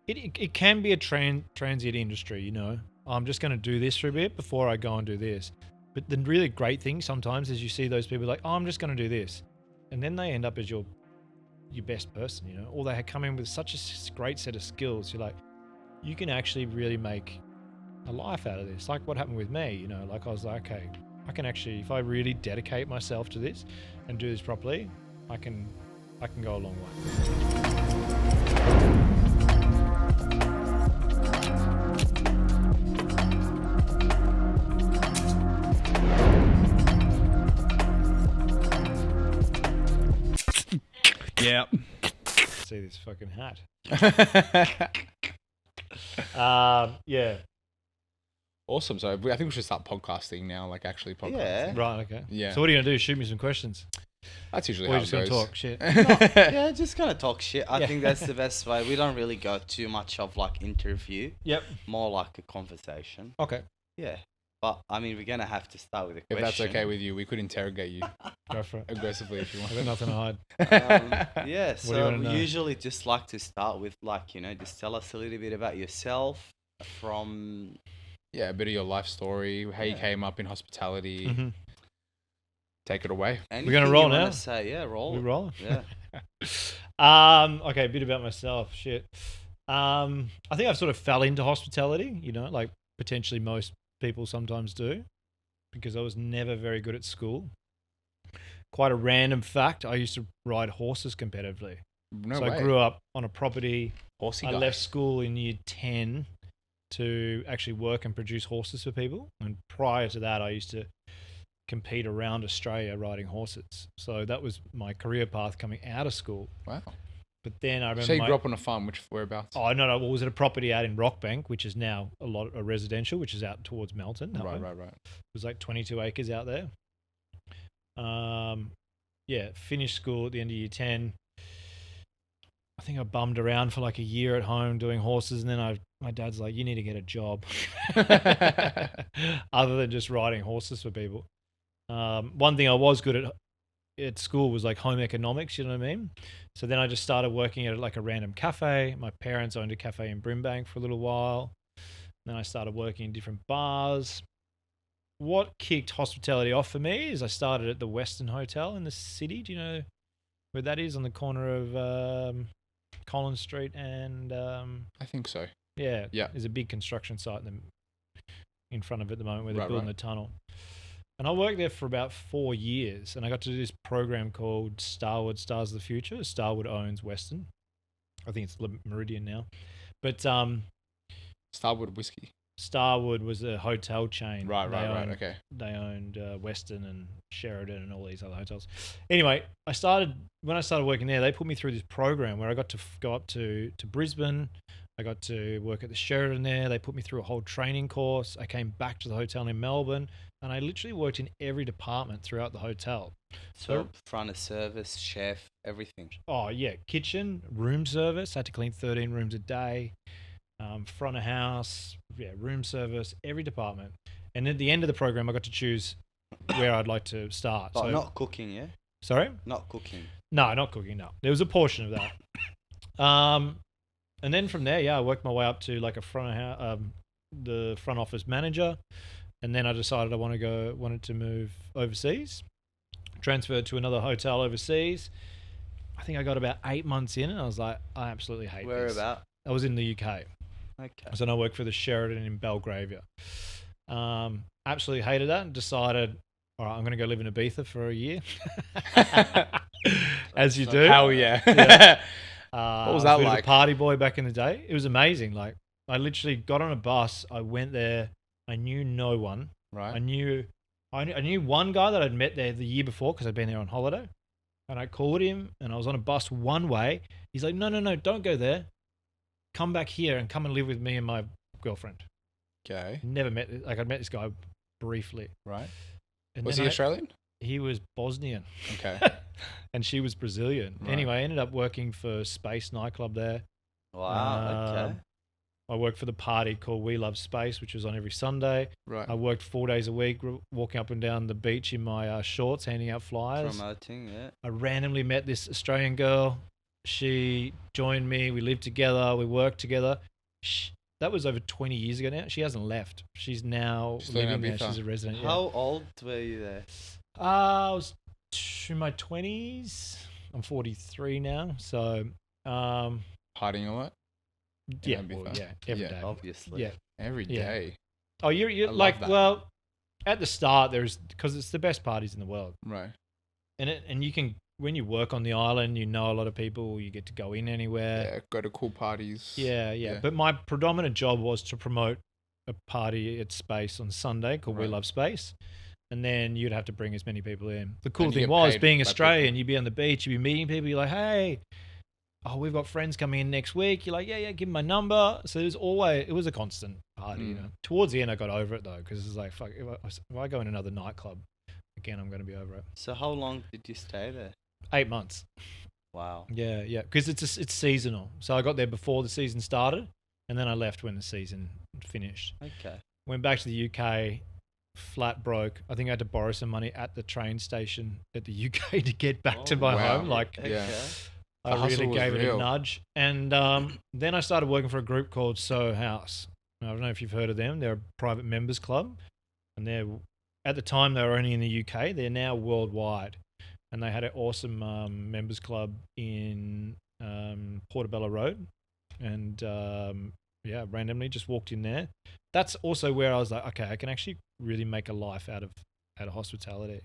It can be a transient industry, you know. I'm just going to do this for a bit before I go and do this. But the really great thing sometimes is you see those people like, oh, I'm just going to do this. And then they end up as your best person, you know, or they come in with such a great set of skills. You're like, you can actually really make a life out of this. Like what happened with me, you know, like I was like, okay, I can actually, if I really dedicate myself to this and do this properly, I can go a long way. Yeah. See this fucking hat. Yeah. Awesome. So I think we should start podcasting now, like actually podcasting. Yeah. Right, okay. Yeah. So what are you going to do? Shoot me some questions? That's usually Or how are it you just going goes. to talk shit? Yeah, just kind of talk shit. I think that's the best way. We don't really go too much of like interview. Yep. More like a conversation. Okay. Yeah. But I mean, we're going to have to start with a If question. that's okay with you, we could interrogate you Go for it. aggressively if you want. I've got nothing to hide. Yeah, What do you so wanna we know? usually just like to start with like, you know, just tell us a little bit about yourself from... Yeah, a bit of your life story, how you Yeah. came up in hospitality. Mm-hmm. Take it away. anything gonna roll you wanna now? Say. Yeah, roll. We rolling? Yeah. Okay, a bit about myself. Shit. I think I've sort of fell into hospitality, you know, like potentially most people sometimes do, because I was never very good at school. Quite a random fact, I used to ride horses competitively. No so way. I grew up on a property. Horsey I guy. left school in year 10 to actually work and produce horses for people. And prior to that, I used to compete around Australia riding horses. So that was my career path coming out of school. Wow. But then I remember So you grew up on a farm, whereabouts? Oh, no. Well, it was at a property out in Rockbank, which is now a residential, which is out towards Melton. that way. Right. It was like 22 acres out there. Yeah, finished school at the end of year 10. I think I bummed around for like a year at home doing horses, and then my dad's like, you need to get a job other than just riding horses for people. One thing I was good at school was like home economics, you know what I mean? So then I just started working at like a random cafe. My parents owned a cafe in Brimbank for a little while. Then I started working in different bars. What kicked hospitality off for me is I started at the Western Hotel in the city. Do you know where that is? On the corner of Collins Street and... I think so. Yeah. Yeah. There's a big construction site in front of it at the moment where they're Right, building right. the tunnel. And I worked there for about 4 years, and I got to do this program called Starwood Stars of the Future. Starwood owns Western. I think it's Meridian now. But Starwood Whiskey. Starwood was a hotel chain. Right. They Okay. They owned Western and Sheridan and all these other hotels. Anyway, when I started working there, they put me through this program where I got to go up to Brisbane. I got to work at the Sheridan there. They put me through a whole training course. I came back to the hotel in Melbourne, and I literally worked in every department throughout the hotel. So front of service, chef, everything. Oh, yeah. Kitchen, room service. I had to clean 13 rooms a day. Front of house, room service, every department. And at the end of the program, I got to choose where I'd like to start. But so, not cooking, yeah? Sorry? Not cooking. No, not cooking, no. There was a portion of that. And then from there, I worked my way up to like a the front office manager. And then I decided I wanted to move overseas. Transferred to another hotel overseas. I think I got about 8 months in, and I was like, I absolutely hate Where this. about? I was in the UK. Okay. So I worked for the Sheridan in Belgravia. Absolutely hated that and decided, all right, I'm going to go live in Ibiza for a year. As you do. Hell yeah. Yeah. What was I that a bit of like? a party boy back in the day. It was amazing. Like, I literally got on a bus. I went there. I knew no one. Right. I knew one guy that I'd met there the year before because I'd been there on holiday. And I called him, and I was on a bus one way. He's like, no, don't go there. Come back here and come and live with me and my girlfriend. Okay. Never met, I'd met this guy briefly. Right. And Was then he Australian? He was Bosnian. Okay. And she was Brazilian. Right. Anyway, I ended up working for Space nightclub there. Wow, okay. I worked for the party called We Love Space, which was on every Sunday. Right. I worked 4 days a week, walking up and down the beach in my shorts, handing out flyers. Promoting, yeah. I randomly met this Australian girl. She joined me. We lived together. We worked together. That was over 20 years ago now. She hasn't left. She's now living there. She's a resident. Yeah. How old were you there? I was in my 20s. I'm 43 now. So, Partying a lot? yeah, every day. Obviously. Yeah. Every Yeah. day. Oh, you're I like, love that. well, at the start, because it's the best parties in the world. Right. And you can, when you work on the island, you know a lot of people, you get to go in anywhere. Yeah, go to cool parties. Yeah. But my predominant job was to promote a party at Space on Sunday called We Right. Love Space. And then you'd have to bring as many people in. The cool And you thing get was, paid being by Australian, people. you'd be on the beach, you'd be meeting people, you're like, hey, we've got friends coming in next week. You're like, yeah, give them my number. So it was a constant party, you know. Towards the end, I got over it, though, because it's like, fuck, if I go in another nightclub, again, I'm going to be over it. So how long did you stay there? 8 months. Wow. Yeah, because it's seasonal. So I got there before the season started, and then I left when the season finished. Okay. Went back to the UK, flat broke. I think I had to borrow some money at the train station at the UK to get back to my wow. home. Like, Yeah. Okay. The I hustle really was gave it a real. nudge. And then I started working for a group called Soho House. I don't know if you've heard of them. They're a private members club, and at the time they were only in the UK. They're now worldwide, and they had an awesome members club in Portobello Road, and randomly just walked in there. That's also where I was like, okay, I can actually really make a life out of hospitality.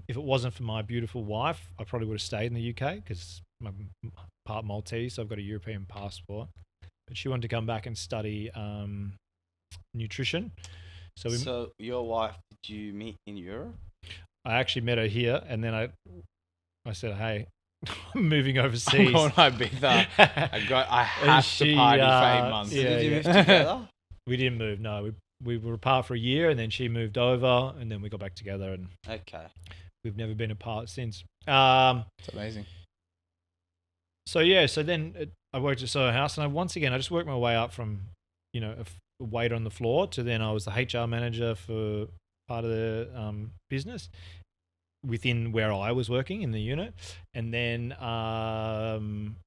If it wasn't for my beautiful wife, I probably would have stayed in the UK because I'm part Maltese, so I've got a European passport. But she wanted to come back and study nutrition. So your wife, did you meet in Europe? I actually met her here, and then I said, hey, I'm moving I'm overseas. going to Ibiza. I have to party for 8 months. So Yeah, did you yeah. move together? We didn't move, no. We were apart for a year, and then she moved over, and then we got back together, and Okay. we've never been apart since. It's amazing. So then I worked at Soho House, and I just worked my way up from, a waiter on the floor to then I was the HR manager for part of the business within where I was working in the unit, and then I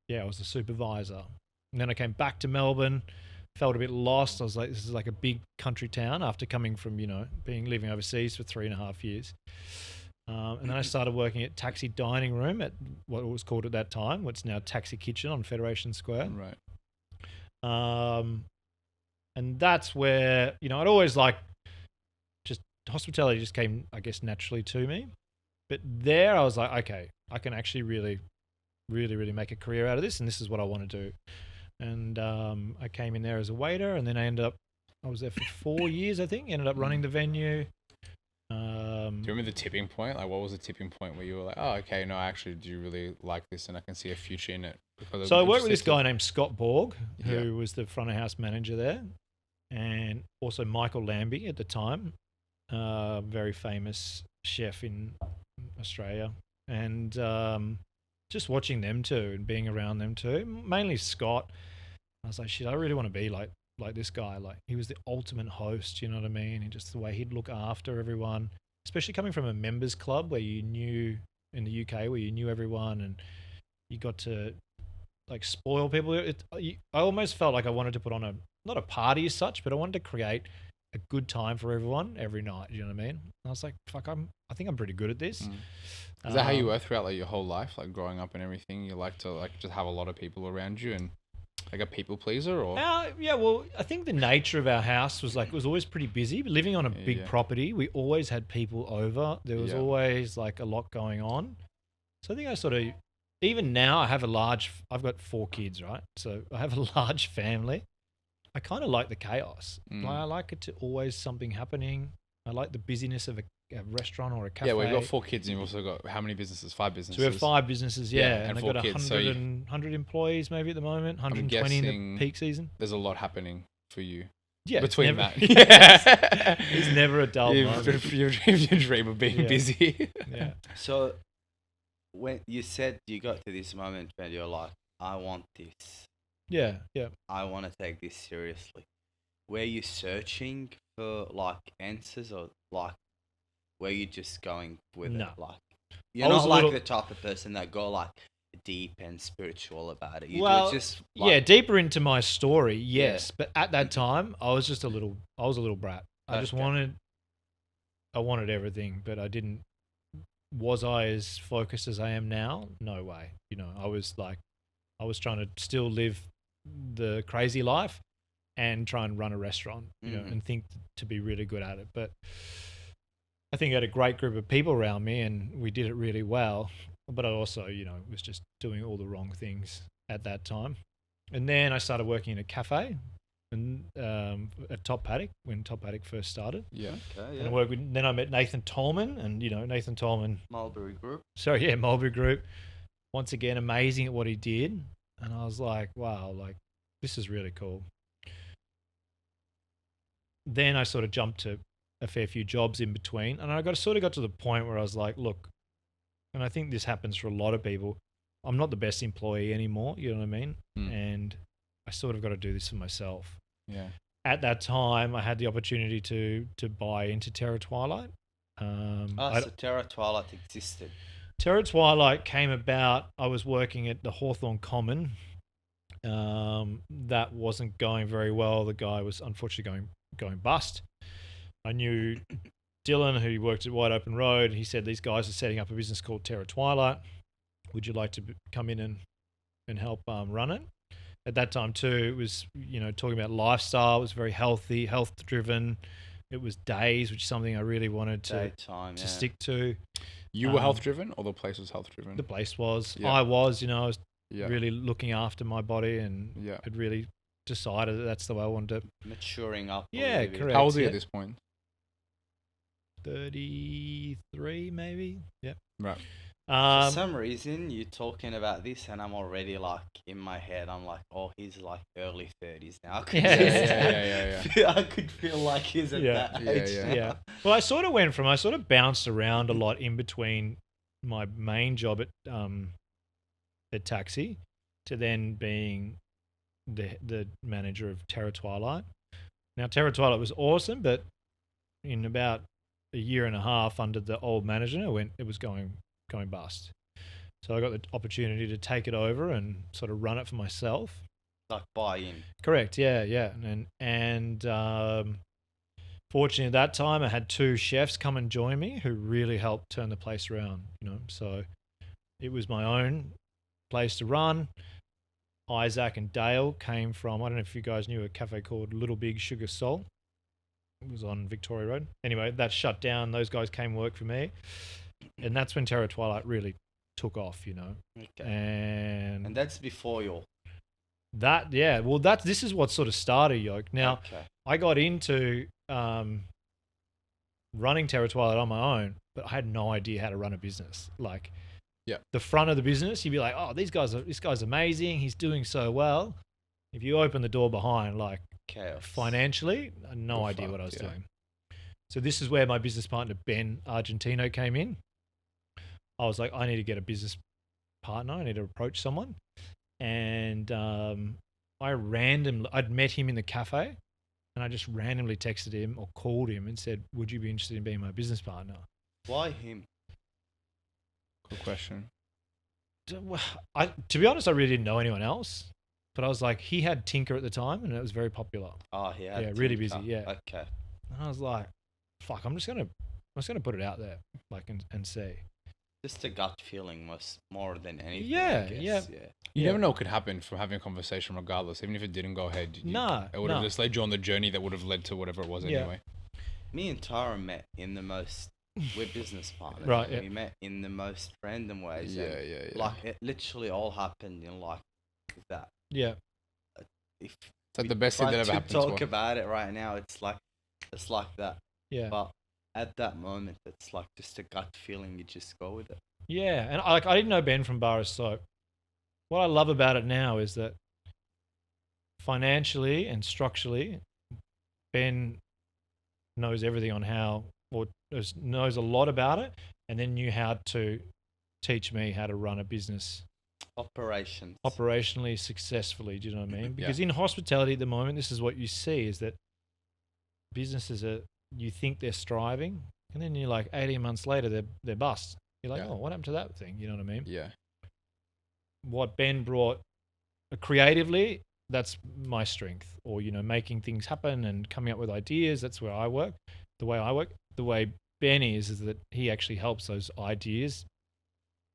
was the supervisor. And then I came back to Melbourne, felt a bit lost. I was like, this is like a big country town after coming from living overseas for 3.5 years. And then I started working at Taxi Dining Room at what it was called at that time, what's now Taxi Kitchen on Federation Square. Right. And that's where, I'd always just hospitality just came, I guess, naturally to me. But there I was like, okay, I can actually really, really, really make a career out of this, and this is what I want to do. And I came in there as a waiter, and then I was there for 4 years, I think, ended up running the venue. Do you remember the tipping point? Like, what was the tipping point where you were like, oh, okay, no, I actually do really like this and I can see a future in it? So I worked with this guy named Scott Borg, who Yeah. was the front of house manager there, and also Michael Lambie at the time, very famous chef in Australia. And just watching them two and being around them two, mainly Scott, I was like, shit, I really want to be like this guy. Like, he was the ultimate host, you know what I mean? And just the way he'd look after everyone, especially coming from a members club where you knew, in the UK, where you knew everyone and you got to spoil people. I almost felt like I wanted to put on not a party as such, but I wanted to create a good time for everyone every night. You know what I mean? And I was like, fuck, I think I'm pretty good at this. Is that how you were throughout your whole life, growing up and everything? You like to just have a lot of people around you and a people pleaser, or? Yeah, well, I think the nature of our house was it was always pretty busy. But living on a big property, we always had people over. There was always a lot going on. So I think I sort of, even now I've got 4 kids, right? So I have a large family. I kind of like the chaos. I like it to always something happening. I like the busyness of a restaurant or a cafe. Yeah, we've got 4 kids and you've also got how many businesses? 5 businesses. So we have 5 businesses, and I've 4 got kids, 100 employees maybe at the moment, 120 in the peak season. There's a lot happening for you. Yeah, between that. It's never a dull moment. You dream of being busy. Yeah. So when you said you got to this moment when you're like, I want this. Yeah. I want to take this seriously. Were you searching for answers, or were you just going with it? You're not the type of person that go deep and spiritual about it. You Well, were just yeah, like, deeper into my story, yes. But at that time, I was a little brat. I just Okay. wanted everything, but I didn't. Was I as focused as I am now? No way. You know, I was trying to still live the crazy life and try and run a restaurant, you know, Mhm. and think to be really good at it. But I think I had a great group of people around me and we did it really well. But I also, you know, was just doing all the wrong things at that time. And then I started working in a cafe and at Top Paddock when Top Paddock first started. Yeah. Okay, And yeah. I worked with, then I met Nathan Tolman, and you know Nathan Tolman. Mulberry Group. Sorry, yeah, Mulberry Group. Once again, amazing at what he did, and I was like, wow, like this is really cool. Then I sort of jumped to a fair few jobs in between, and I got to the point where I was like, look, and I think this happens for a lot of people. I'm not the best employee anymore. You know what I mean? Mm. And I sort of got to do this for myself. Yeah. At that time, I had the opportunity to buy into Terror Twilight. So Terror Twilight existed. Terror Twilight came about. I was working at the Hawthorn Common. That wasn't going very well. The guy was unfortunately going bust. I knew Dylan, who worked at Wide Open Road. He said these guys are setting up a business called Terror Twilight. Would you like to come in and help run it? At that time too, it was, you know, talking about lifestyle. It was very healthy, health driven. It was days, which is something I really wanted Daytime, to yeah. stick to. You were health driven, or the place was health driven? The place was. Yeah. I was, you know, I was Yeah. really looking after my body and Yeah. had really decided that that's the way I wanted to. Maturing up. a Yeah, little bit. correct. How old are you yeah. at this point? 33 maybe. Yeah. Right. For some reason, you're talking about this, and I'm already like in my head. I'm like, oh, he's like early 30s now. I could Yeah, just I could feel like he's at Yeah. that Yeah, age. yeah. now. Yeah. Well, I sort of bounced around a lot in between my main job at Taxi to then being the manager of Terror Twilight. Now, Terror Twilight was awesome, but in about a year and a half under the old manager, it was going bust. So I got the opportunity to take it over and sort of run it for myself. Like buy in. Correct. Yeah. And fortunately at that time I had two chefs come and join me who really helped turn the place around, you know. So it was my own place to run. Isaac and Dale came from, I don't know if you guys knew a cafe called Little Big Sugar Salt. It was on Victoria Road. Anyway, that shut down. Those guys came work for me. And that's when Terror Twilight really took off, you know. Okay. And that's before your. that, yeah. Well, this is what sort of started Yolk. Now, Okay. I got into running Terror Twilight on my own, but I had no idea how to run a business. Like, yeah, the front of the business, you'd be like, oh, this guy's amazing. He's doing so well. If you open the door behind, like, Chaos. financially, I had no idea what I was doing. So this is where my business partner, Ben Argentino, came in. I was like, I need to get a business partner. I need to approach someone. And I'd met him in the cafe and I just randomly texted him or called him and said, would you be interested in being my business partner? Why him? Good question. To be honest, I really didn't know anyone else. But I was like, he had Tinker at the time and it was very popular. Oh, yeah. Yeah, really busy, yeah. Okay. And I was like, fuck, I'm just gonna put it out there, like, and see. Just a gut feeling was more than anything. Yeah, I guess. yeah. You never know what could happen from having a conversation regardless. Even if it didn't go ahead, it would have just led you on the journey that would have led to whatever it was anyway. Me and Tara met in the most. We're business partners. Right, We yeah. met in the most random ways. Yeah, and, yeah. Like it literally all happened in like that. Yeah. If It's like the best thing that ever happened to us. talk about it right now, it's like that. Yeah. But at that moment, it's like just a gut feeling. You just go with it. Yeah. And I didn't know Ben from Bar of Soap. What I love about it now is that financially and structurally, Ben knows everything on how, or knows a lot about it, and then knew how to teach me how to run a business Operations. operationally successfully. Do you know what I mean? Because in hospitality at the moment, this is what you see is that businesses you think they're striving, and then you're like 18 months later they're bust. You're like, oh, what happened to that thing? You know what I mean? Yeah. what Ben brought creatively, that's my strength. Or, making things happen and coming up with ideas, that's where I work. The way I work, the way Ben is that he actually helps those ideas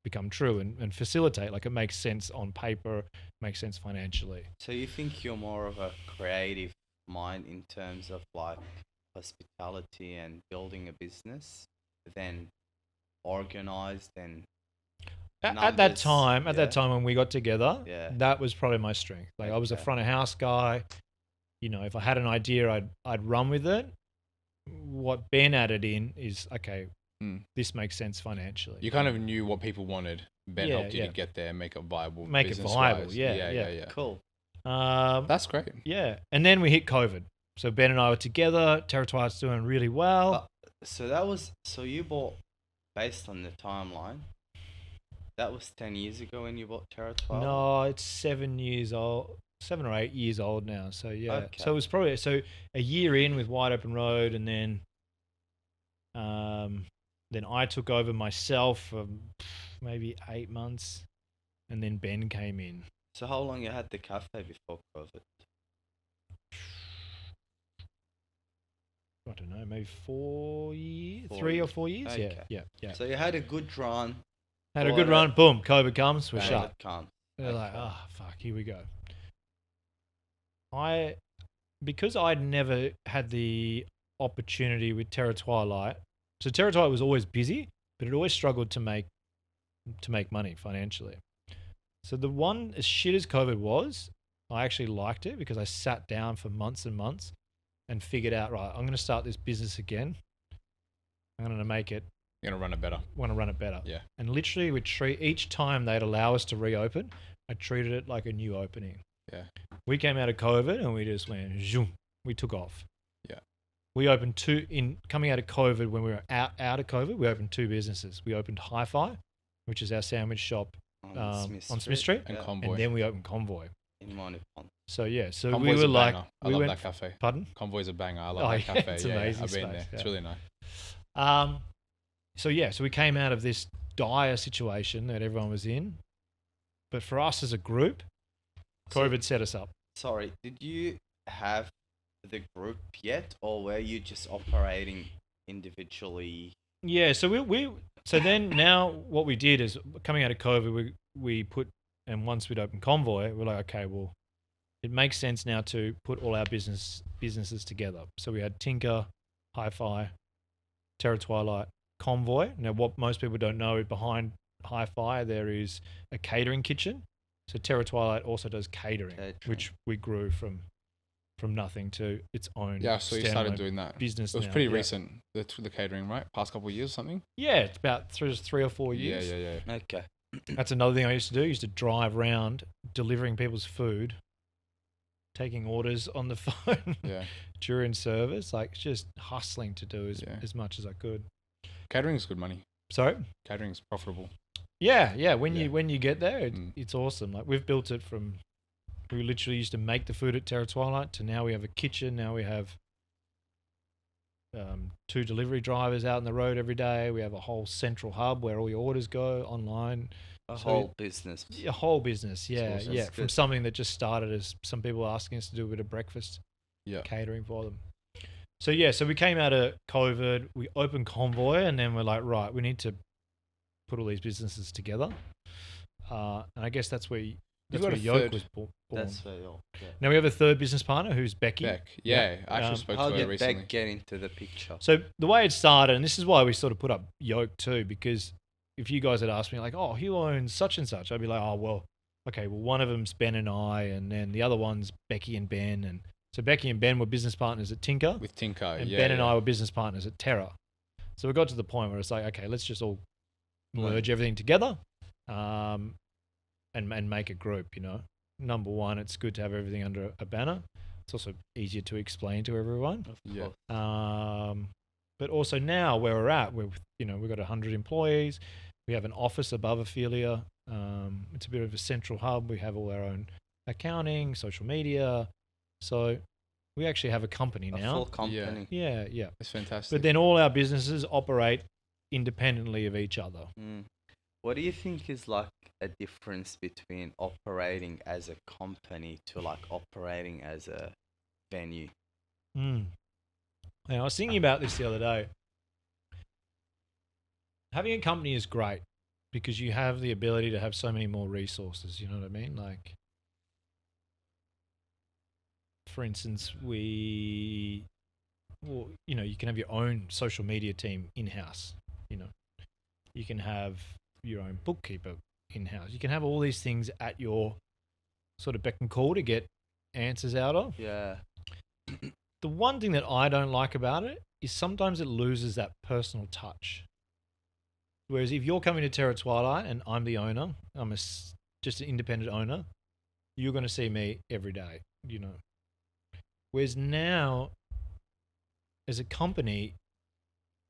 become true and facilitate. Like, it makes sense on paper, makes sense financially. So you think you're more of a creative mind in terms of like hospitality and building a business than organized and At that numbers, time, yeah? when we got together, Yeah. that was probably my strength. Like, I was a Okay. front of house guy. If I had an idea, I'd run with it. What Ben added in is, okay, this makes sense financially. You kind of knew what people wanted. Ben helped you Yeah. to get there and make it viable. Make it viable, business-wise. yeah. Cool. That's great. Yeah, and then we hit COVID. So Ben and I were together. Terror Twilight's doing really well. So you bought, based on the timeline, that was 10 years ago when you bought Terror Twilight? No, it's 7 years old, 7 or 8 years old now. So yeah, Okay. so it was probably a year in with Wide Open Road, and then I took over myself for maybe 8 months, and then Ben came in. So how long you had the cafe before COVID? I don't know, maybe 4 years, 4 3 or years. 4 years. Okay. Yeah. So you had a good run. Had a good run. Boom, COVID comes. We're and shut. it can't. They're like, Okay. fuck, here we go. Because I'd never had the opportunity with Terror Twilight. So Terror Twilight was always busy, but it always struggled to make money financially. So the one, as shit as COVID was, I actually liked it because I sat down for months and months and figured out, right, I'm going to start this business again. I'm going to make it. You're going to run it better. Want to run it better. Yeah. And literally, each time they'd allow us to reopen, I treated it like a new opening. Yeah. We came out of COVID and we just went, zoom, we took off. Yeah. We opened coming out of COVID, when we were out of COVID, we opened 2 businesses. We opened HiFi, which is our sandwich shop on Smith Street. And yeah. Convoy. And then we opened Convoy. In Monopon. So yeah, so Convoy's we were a like, banger. I love that cafe. Pardon? Convoy's a banger. I love Oh, that yeah, cafe. it's yeah, amazing I've been space, there. yeah. It's really nice. So we came out of this dire situation that everyone was in, but for us as a group, COVID set us up. Sorry, did you have the group yet, or were you just operating individually? Yeah, so then now what we did is, coming out of COVID, we put, and once we'd opened Convoy, we're like, okay, well, it makes sense now to put all our businesses together. So we had Tinker, HiFi, Terror Twilight, Convoy. Now, what most people don't know, behind HiFi there is a catering kitchen. So Terror Twilight also does catering, which we grew from nothing to its own. Yeah, so you started standalone doing that. business. It was now, pretty yeah. recent, the catering, right? Past couple of years or something? Yeah, it's about 3 or 4 years. Yeah. Okay. That's another thing I used to do. I used to drive around delivering people's food, taking orders on the phone Yeah. during service, like just hustling to do Yeah. as much as I could. Catering's good money. Sorry? Catering's profitable. Yeah. When Yeah. you get there, Mm. it's awesome. Like, we've built it from, we literally used to make the food at Terror Twilight to now we have a kitchen. Now we have 2 delivery drivers out on the road every day. We have a whole central hub where all your orders go online. A So whole business. A whole business, yeah, awesome. yeah. That's From good. something that just started as some people asking us to do a bit of breakfast Yeah. catering for them. So we came out of COVID, we opened Convoy, and then we're like, right, we need to put all these businesses together. And I guess that's where got a Yolk third. was born. That's where you're. Yeah. Now we have a third business partner who's Becky. Beck. Yeah, I actually Um, spoke How to her did recently. Beck get into the picture? So the way it started, and this is why we sort of put up Yolk too, because if you guys had asked me like, oh, who owns such and such, I'd be like, oh, well, okay, well, one of them's Ben and I, and then the other one's Becky and Ben. And so Becky and Ben were business partners at Tinker, With Tinko. and yeah, Ben and yeah. I were business partners at Terror. So we got to the point where it's like, okay, let's just all merge everything together, and make a group. Number one, it's good to have everything under a banner. It's also easier to explain to everyone. Of Yeah. course. But also now where we're at, we've got 100 employees. We have an office above Ophelia. It's a bit of a central hub. We have all our own accounting, social media. So we actually have a company A now. full company. Yeah. It's fantastic. But then all our businesses operate independently of each other. Mm. What do you think is like a difference between operating as a company to like operating as a venue? And I was thinking about this the other day. Having a company is great because you have the ability to have so many more resources. You know what I mean? Like, for instance, you can have your own social media team in-house. You can have your own bookkeeper in-house. You can have all these things at your sort of beck and call to get answers out of. Yeah. The one thing that I don't like about it is sometimes it loses that personal touch. Whereas if you're coming to Terror Twilight and I'm the owner, just an independent owner, you're going to see me every day, Whereas now, as a company,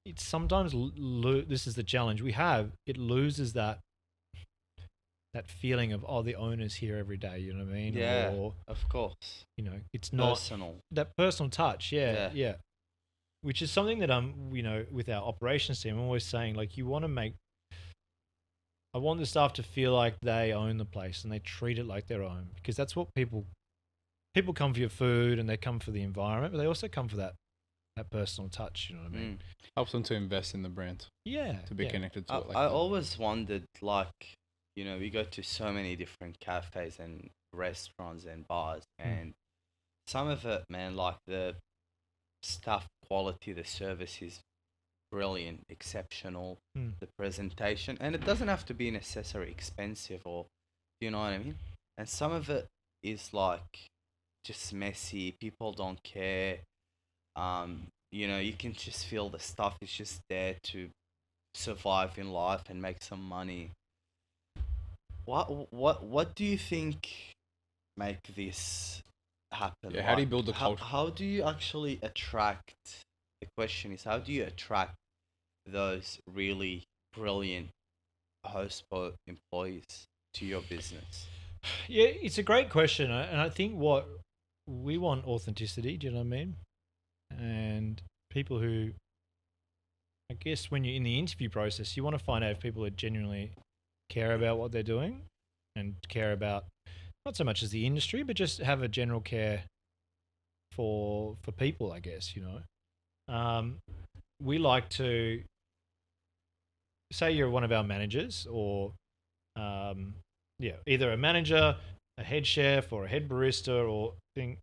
it's sometimes, this is the challenge we have, it loses that feeling of, the owner's here every day, you know what I mean? Yeah, Or, of course. it's not Personal. that personal touch, yeah. Which is something that with our operations team, I'm always saying, like, I want the staff to feel like they own the place and they treat it like their own, because that's what people come for your food and they come for the environment, but they also come for that personal touch, you know what I mean? Helps them to invest in the brand. Yeah. To be connected to it. I always wondered, like, we go to so many different cafes and restaurants and bars, and some of it, man, like the staff quality, the service is brilliant, exceptional, the presentation, and it doesn't have to be necessarily expensive, or, you know what I mean? And some of it is like just messy, people don't care. You can just feel the stuff is just there to survive in life and make some money. What do you think make this happen? Yeah, how do you build the culture? How do you actually attract? The question is, how do you attract those really brilliant host employees to your business? Yeah, it's a great question, and I think what we want authenticity. Do you know what I mean? And people who, I guess, when you're in the interview process, you want to find out if people are genuinely care about what they're doing and care about not so much as the industry, but just have a general care for people, I guess, we like to say you're one of our managers, or either a manager, a head chef, or a head barista, or thing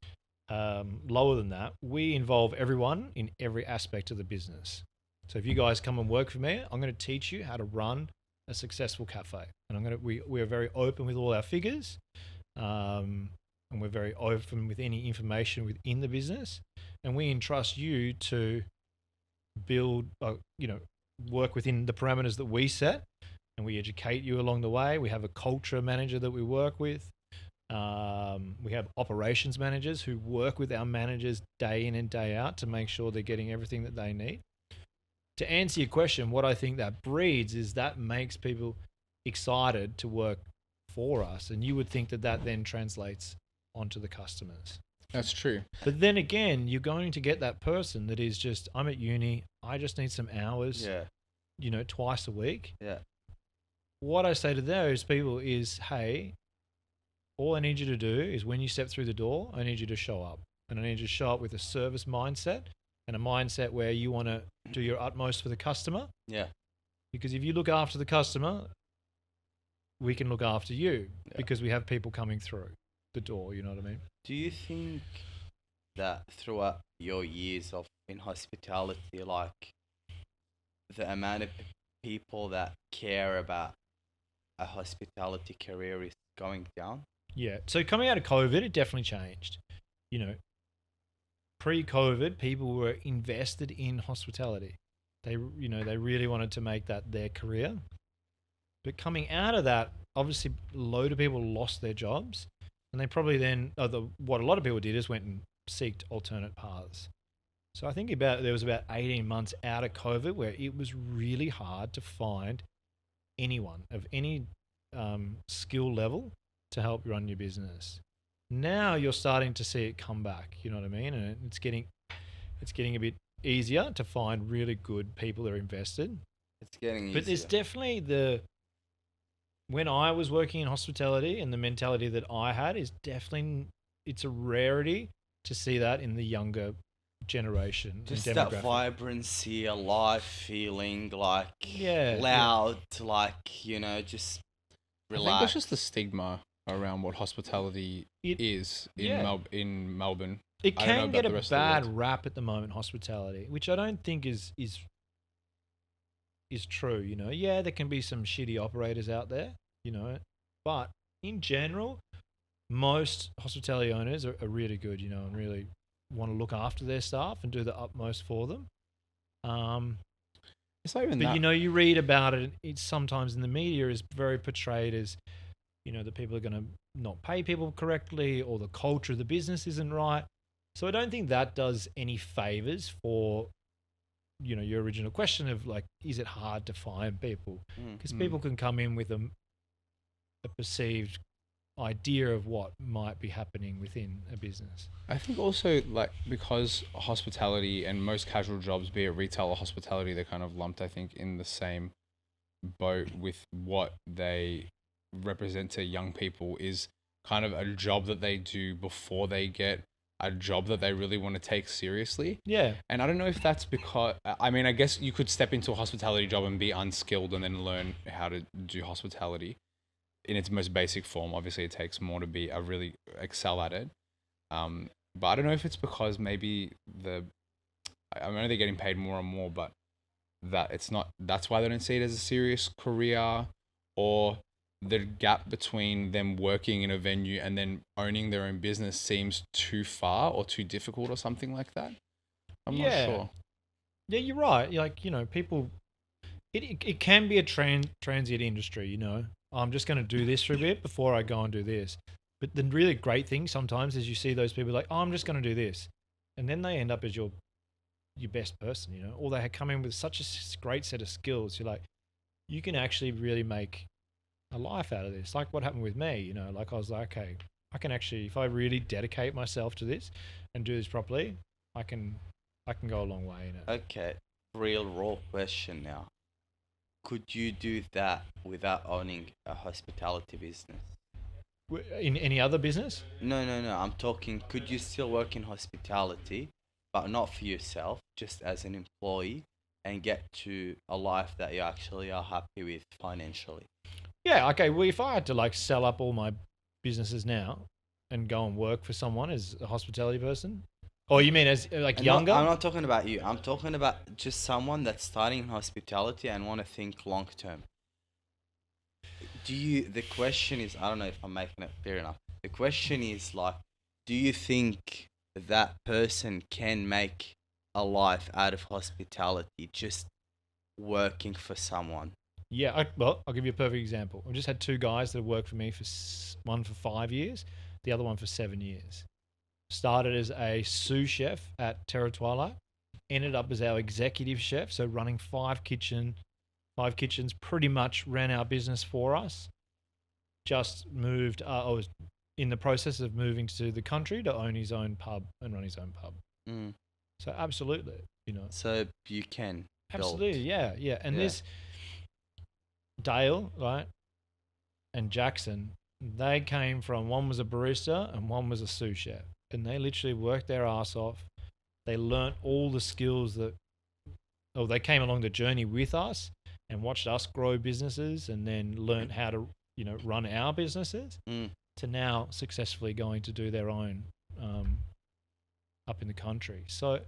lower than that. We involve everyone in every aspect of the business. So if you guys come and work for me, I'm going to teach you how to run a successful cafe, and we are very open with all our figures, and we're very open with any information within the business, and we entrust you to build, work within the parameters that we set, and we educate you along the way. We have a culture manager that we work with. We have operations managers who work with our managers day in and day out to make sure they're getting everything that they need. To answer your question, what I think that breeds is that makes people excited to work for us, and you would think that then translates onto the customers. That's true. But then again, you're going to get that person that is just, I'm at uni, I just need some hours, twice a week. Yeah. What I say to those people is, hey, all I need you to do is when you step through the door, I need you to show up. And I need you to show up with a service mindset, and a mindset where you want to do your utmost for the customer. Yeah. Because if you look after the customer, we can look after you, because we have people coming through the door, you know what I mean? Do you think that throughout your years in hospitality, like the amount of people that care about a hospitality career is going down? Yeah. So coming out of COVID, it definitely changed. Pre-COVID, people were invested in hospitality. They really wanted to make that their career. But coming out of that, obviously a load of people lost their jobs, and they probably then, what a lot of people did is went and seeked alternate paths. So I think there was about 18 months out of COVID where it was really hard to find anyone of any skill level to help run your business. Now you're starting to see it come back, you know what I mean? And it's getting a bit easier to find really good people that are invested. It's getting easier. But there's definitely when I was working in hospitality, and the mentality that I had is definitely, it's a rarity to see that in the younger generation and Just demographic. that vibrancy, alive feeling, like Yeah, loud, like, you know, just I think relax. that's just the stigma around what hospitality is in Melbourne. It I don't know can about get the a rest of the bad world. rap at the moment, hospitality, which I don't think is true. You know, yeah, there can be some shitty operators out there, you know, but in general, most hospitality owners are really good, you know, and really want to look after their staff and do the utmost for them. It's not even But that. you know, you read about it. It's sometimes in the media is very portrayed as, you know, that people are going to not pay people correctly, or the culture of the business isn't right. So I don't think that does any favors for, you know, your original question of like, is it hard to find people? Because people can come in with a perceived idea of what might be happening within a business. I think also, like, because hospitality and most casual jobs, be it retail or hospitality, they're kind of lumped, I think, in the same boat with what they represent to young people is kind of a job that they do before they get a job that they really want to take seriously. Yeah. And I don't know if that's because, I mean, I guess you could step into a hospitality job and be unskilled and then learn how to do hospitality in its most basic form. Obviously, it takes more to be a really excel at it. But I don't know if it's because maybe I know they're getting paid more and more, but that it's not, that's why they don't see it as a serious career, or the gap between them working in a venue and then owning their own business seems too far or too difficult or something like that. I'm not sure. Yeah, you're right. Like, you know, people, it can be a transient industry, you know. I'm just going to do this for a bit before I go and do this. But the really great thing sometimes is you see those people like, oh, I'm just going to do this. And then they end up as your best person, you know, or they come in with such a great set of skills. You're like, you can actually really make a life out of this. Like what happened with me, you know, like I was like, okay, I can actually, if I really dedicate myself to this and do this properly, I can go a long way in it. Okay, real raw question now. Could you do that without owning a hospitality business? In any other business? No. I'm talking, could you still work in hospitality, but not for yourself, just as an employee, and get to a life that you actually are happy with financially? Yeah, okay. Well, if I had to like sell up all my businesses now and go and work for someone as a hospitality person, or you mean as like younger? I'm not talking about you. I'm talking about just someone that's starting in hospitality and want to think long term. The question is, I don't know if I'm making it clear enough. The question is like, do you think that person can make a life out of hospitality just working for someone? Yeah, well, I'll give you a perfect example. I've just had two guys that have worked for me for one for 5 years, the other one for 7 years. Started as a sous chef at Terror Twilight, ended up as our executive chef, so running five kitchens, pretty much ran our business for us. Just moved, I was in the process of moving to the country to own his own pub and run his own pub. So absolutely, you know. So you can. Absolutely, yeah. And there's Dale, right, and Jackson, they came from, one was a barista and one was a sous chef. And they literally worked their ass off. They learnt all the skills they came along the journey with us and watched us grow businesses, and then learnt how to, you know, run our businesses to now successfully going to do their own up in the country. So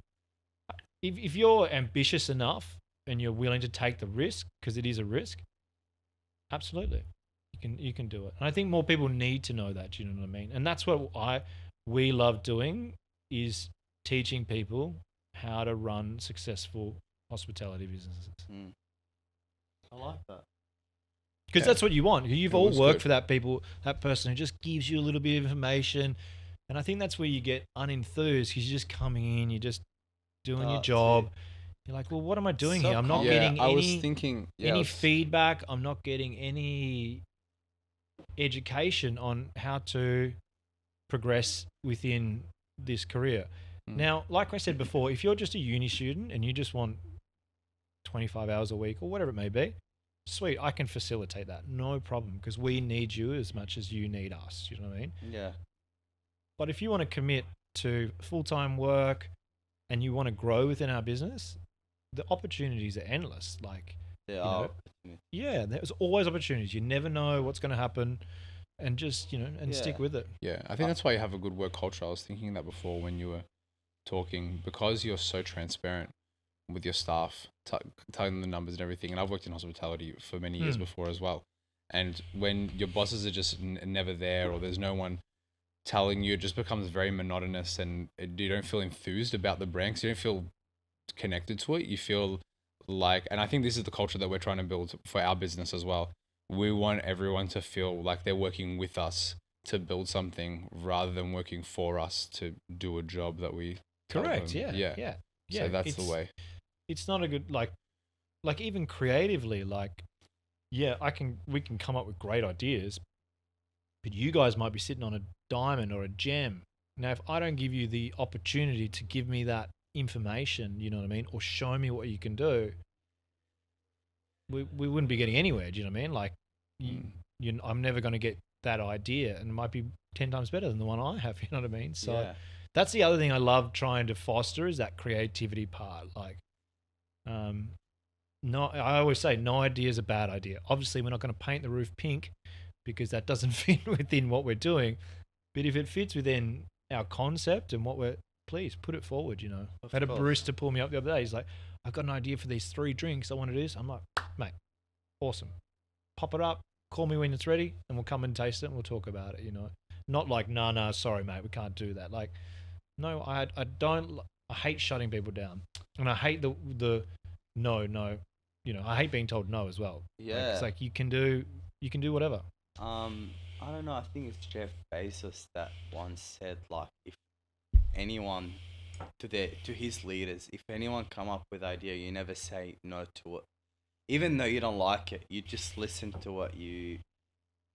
if you're ambitious enough and you're willing to take the risk, because it is a risk, absolutely, you can do it. And I think more people need to know that. Do you know what I mean? And that's what we love doing, is teaching people how to run successful hospitality businesses. I like that. Because that's what you want. You've all worked for that person who just gives you a little bit of information. And I think that's where you get unenthused, because you're just coming in, you're just doing your job. You're like, well, what am I doing here? I'm not getting any feedback. I'm not getting any education on how to progress within this career. Now, like I said before, if you're just a uni student and you just want 25 hours a week or whatever it may be, sweet, I can facilitate that, no problem, because we need you as much as you need us. You know what I mean? Yeah. But if you want to commit to full-time work and you want to grow within our business, the opportunities are endless. Like, There know, are opportunities. yeah, there's always opportunities. You never know what's going to happen, and just, you know, and stick Yeah. with it. Yeah, I think that's why you have a good work culture. I was thinking that before when you were talking, because you're so transparent with your staff, telling them the numbers and everything. And I've worked in hospitality for many years before as well. And when your bosses are just never there, or there's no one telling you, it just becomes very monotonous, and you don't feel enthused about the brand, 'cause you don't feel connected to it. You feel like, and I think this is the culture that we're trying to build for our business as well. We want everyone to feel like they're working with us to build something, rather than working for us to do a job that we tell Correct. them. Yeah. So that's the way. It's not a good, like even creatively, like, yeah, we can come up with great ideas, but you guys might be sitting on a diamond or a gem. Now, if I don't give you the opportunity to give me that information, you know what I mean, or show me what you can do, we wouldn't be getting anywhere. Do you know what I mean? Like, I'm never going to get that idea, and it might be 10 times better than the one I have. You know what I mean? So Yeah. that's the other thing I love trying to foster, is that creativity part. Like, no, I always say no idea is a bad idea. Obviously, we're not going to paint the roof pink because that doesn't fit within what we're doing. But if it fits within our concept and what please put it forward, you know. I had a barista pull me up the other day. He's like, I've got an idea for these 3 drinks. I want to do this. I'm like, mate, awesome. Pop it up. Call me when it's ready, and we'll come and taste it, and we'll talk about it, you know. Not like, nah, sorry, mate, we can't do that. Like, no, I hate shutting people down. And I hate the no, you know, I hate being told no as well. Yeah. Like, it's like, you can do whatever. I don't know. I think it's Jeff Bezos that once said, like, if anyone to his leaders, if anyone come up with idea, you never say no to it, even though you don't like it. You just listen to what you.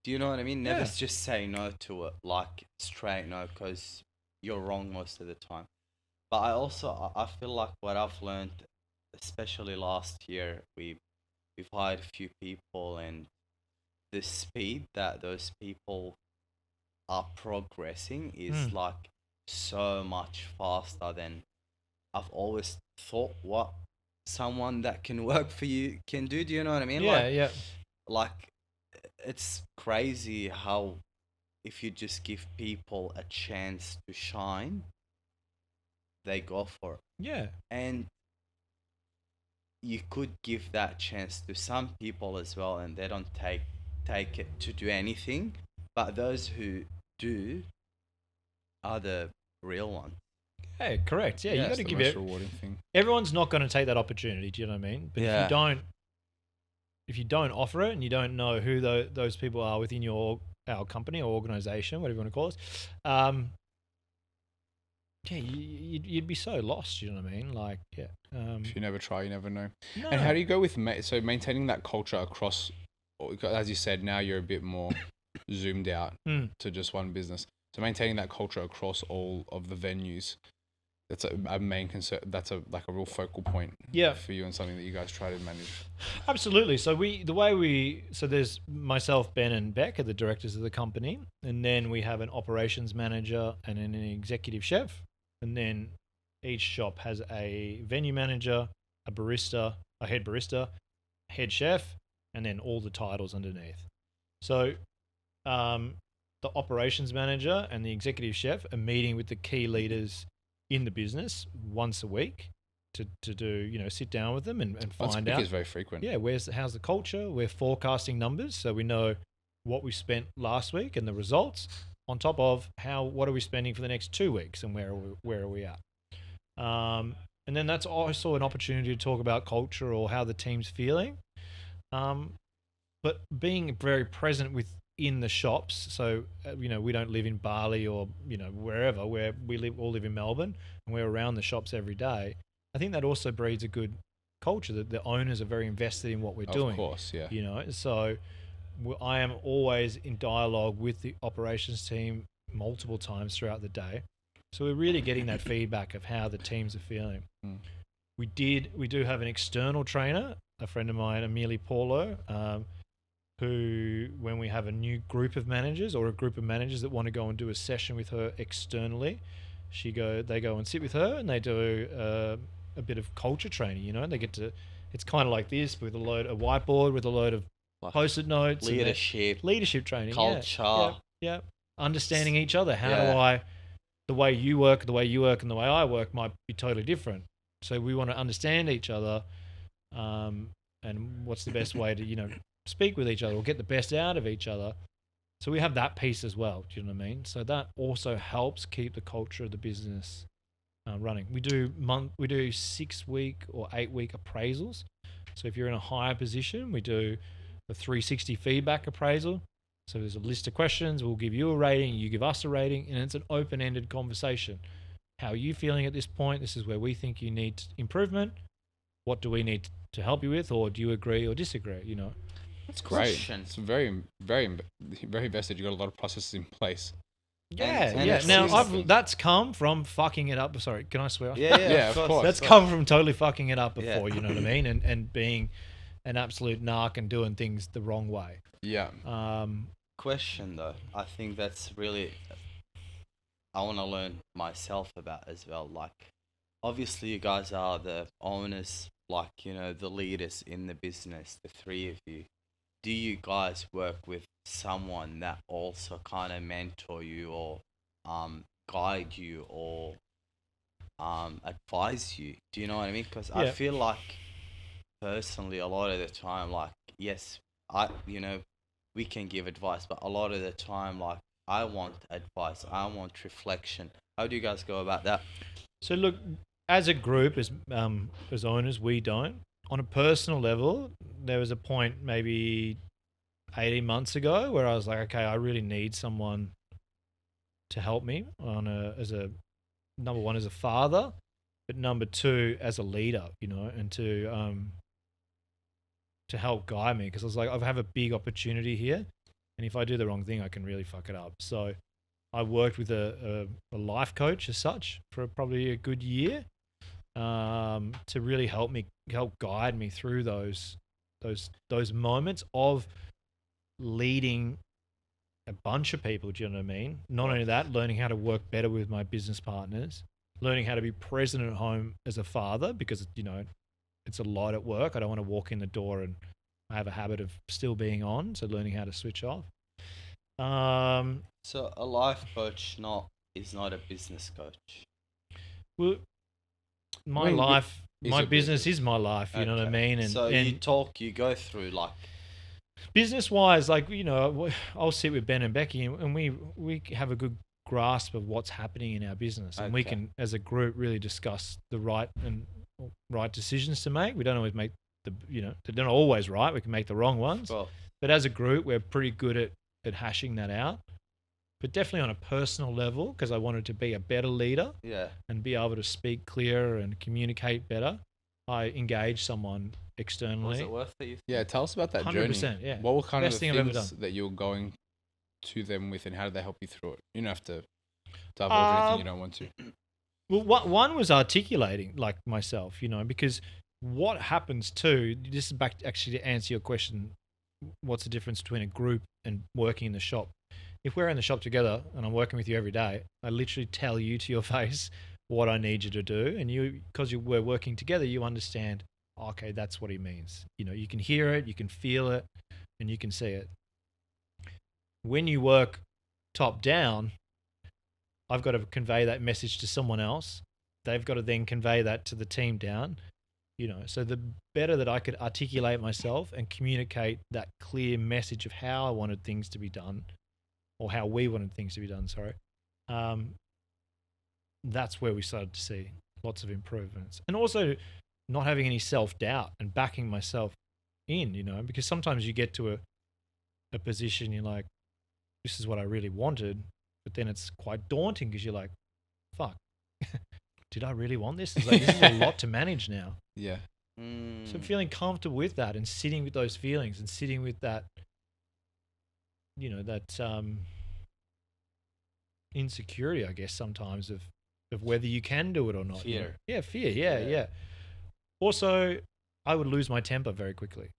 Do you know what I mean? Never just say no to it, like straight no, because you're wrong most of the time. But I feel like what I've learned, especially last year, we've hired a few people, and the speed that those people are progressing is like so much faster than I've always thought what someone that can work for you can do. Do you know what I mean? Yeah. Like, it's crazy how if you just give people a chance to shine, they go for it. Yeah. And you could give that chance to some people as well, and they don't take it to do anything. But those who do are the real ones. Hey, correct. Yeah, you got to give it. Rewarding thing. Everyone's not going to take that opportunity. Do you know what I mean? But if you don't offer it, and you don't know who those people are within our company or organization, whatever you want to call it, yeah, you'd be so lost. You know what I mean? Like, yeah. If you never try, you never know. No. And how do you go with maintaining that culture across? As you said, now you're a bit more zoomed out to just one business. So maintaining that culture across all of the venues, that's a main concern. That's a real focal point. For you, and something that you guys try to manage. Absolutely. So there's myself, Ben, and Beck are the directors of the company, and then we have an operations manager and an executive chef, and then each shop has a venue manager, a barista, a head barista, head chef, and then all the titles underneath. So the operations manager and the executive chef are meeting with the key leaders in the business once a week to do, you know, sit down with them and find out. It's very frequent. Yeah, how's the culture? We're forecasting numbers, so we know what we spent last week and the results, on top of what are we spending for the next 2 weeks, and where are we at? And then that's also an opportunity to talk about culture or how the team's feeling. But being very present within the shops, so you know, we don't live in Bali or, you know, wherever, where we all live in Melbourne, and we're around the shops every day. I think that also breeds a good culture, that the owners are very invested in what we're doing. Of course, yeah. You know, so I am always in dialogue with the operations team multiple times throughout the day. So we're really getting that feedback of how the teams are feeling. We do have an external trainer a friend of mine, Amelie Paulo, who, when we have a new group of managers or a group of managers that want to go and do a session with her externally, they go and sit with her and they do a bit of culture training. You know, they get to. It's kind of like this with a whiteboard with a load of Like post-it notes, leadership training, culture. yeah. Understanding each other. The way you work, and the way I work might be totally different. So we want to understand each other, and what's the best way to speak with each other or get the best out of each other. So we have that piece as well. Do you know what I mean? So that also helps keep the culture of the business running. We do 6-week or 8-week appraisals. So if you're in a higher position, we do a 360 feedback appraisal. So there's a list of questions. We'll give you a rating. You give us a rating, and it's an open-ended conversation. How are you feeling at this point? This is where we think you need improvement. What do we need to help you with, or do you agree or disagree? That's great. It's very, very, very vested. You got a lot of processes in place. Yeah. Now that's come from fucking it up. Sorry, can I swear? Yeah, of course. That's come from totally fucking it up before. You know what I mean? And being an absolute narc and doing things the wrong way. Yeah. Question though, I think that's really I want to learn myself about as well. Like, obviously you guys are the owners, like, the leaders in the business, the three of you. Do you guys work with someone that also kind of mentor you or guide you or advise you? Do you know what I mean? Because I feel like personally a lot of the time, like, yes, we can give advice, but a lot of the time, like, I want advice, I want reflection. How do you guys go about that? So look, as a group, as owners, we don't. On a personal level, there was a point maybe 18 months ago where I was like, okay, I really need someone to help me as a number one, as a father, but number two, as a leader, and to help guide me, because I was like, I have a big opportunity here, and if I do the wrong thing, I can really fuck it up. So I worked with a life coach as such for probably a good year, to really help guide me through those moments of leading a bunch of people. Do you know what I mean? Not only that, learning how to work better with my business partners, learning how to be present at home as a father, because it's a lot at work. I don't want to walk in the door and I have a habit of still being on. So learning how to switch off. So a life coach is not a business coach. Well, my business is my life. You know what I mean? And so you go through, like, business wise, like, I'll sit with Ben and Becky and we have a good grasp of what's happening in our business, and we can, as a group, really discuss the right decisions to make. We don't always make they're not always right. We can make the wrong ones. Well, but as a group, we're pretty good at hashing that out. But definitely on a personal level, because I wanted to be a better leader, and be able to speak clearer and communicate better, I engaged someone externally. Was it worth it? Yeah, tell us about that 100%, journey. yeah. What were kind Best of the thing I've ever things done. that you were going to them with, and how did they help you through it? You don't have to divulge anything you don't want to. Well, one was articulating, like, myself, because what happens too, this is back actually to answer your question, what's the difference between a group and working in the shop? If we're in the shop together and I'm working with you every day, I literally tell you to your face what I need you to do. And because we're working together, you understand, okay, that's what he means. You can hear it, you can feel it, and you can see it. When you work top down, I've got to convey that message to someone else. They've got to then convey that to the team down. So the better that I could articulate myself and communicate that clear message of how I wanted things to be done, or how we wanted things to be done, that's where we started to see lots of improvements. And also not having any self-doubt and backing myself in, because sometimes you get to a position, you're like, this is what I really wanted, but then it's quite daunting because you're like, fuck, did I really want this? It's like, this is a lot to manage now. Yeah. So feeling comfortable with that and sitting with those feelings and sitting with that, insecurity, I guess, sometimes of whether you can do it or not. Fear. Yeah, fear. Yeah. Also, I would lose my temper very quickly.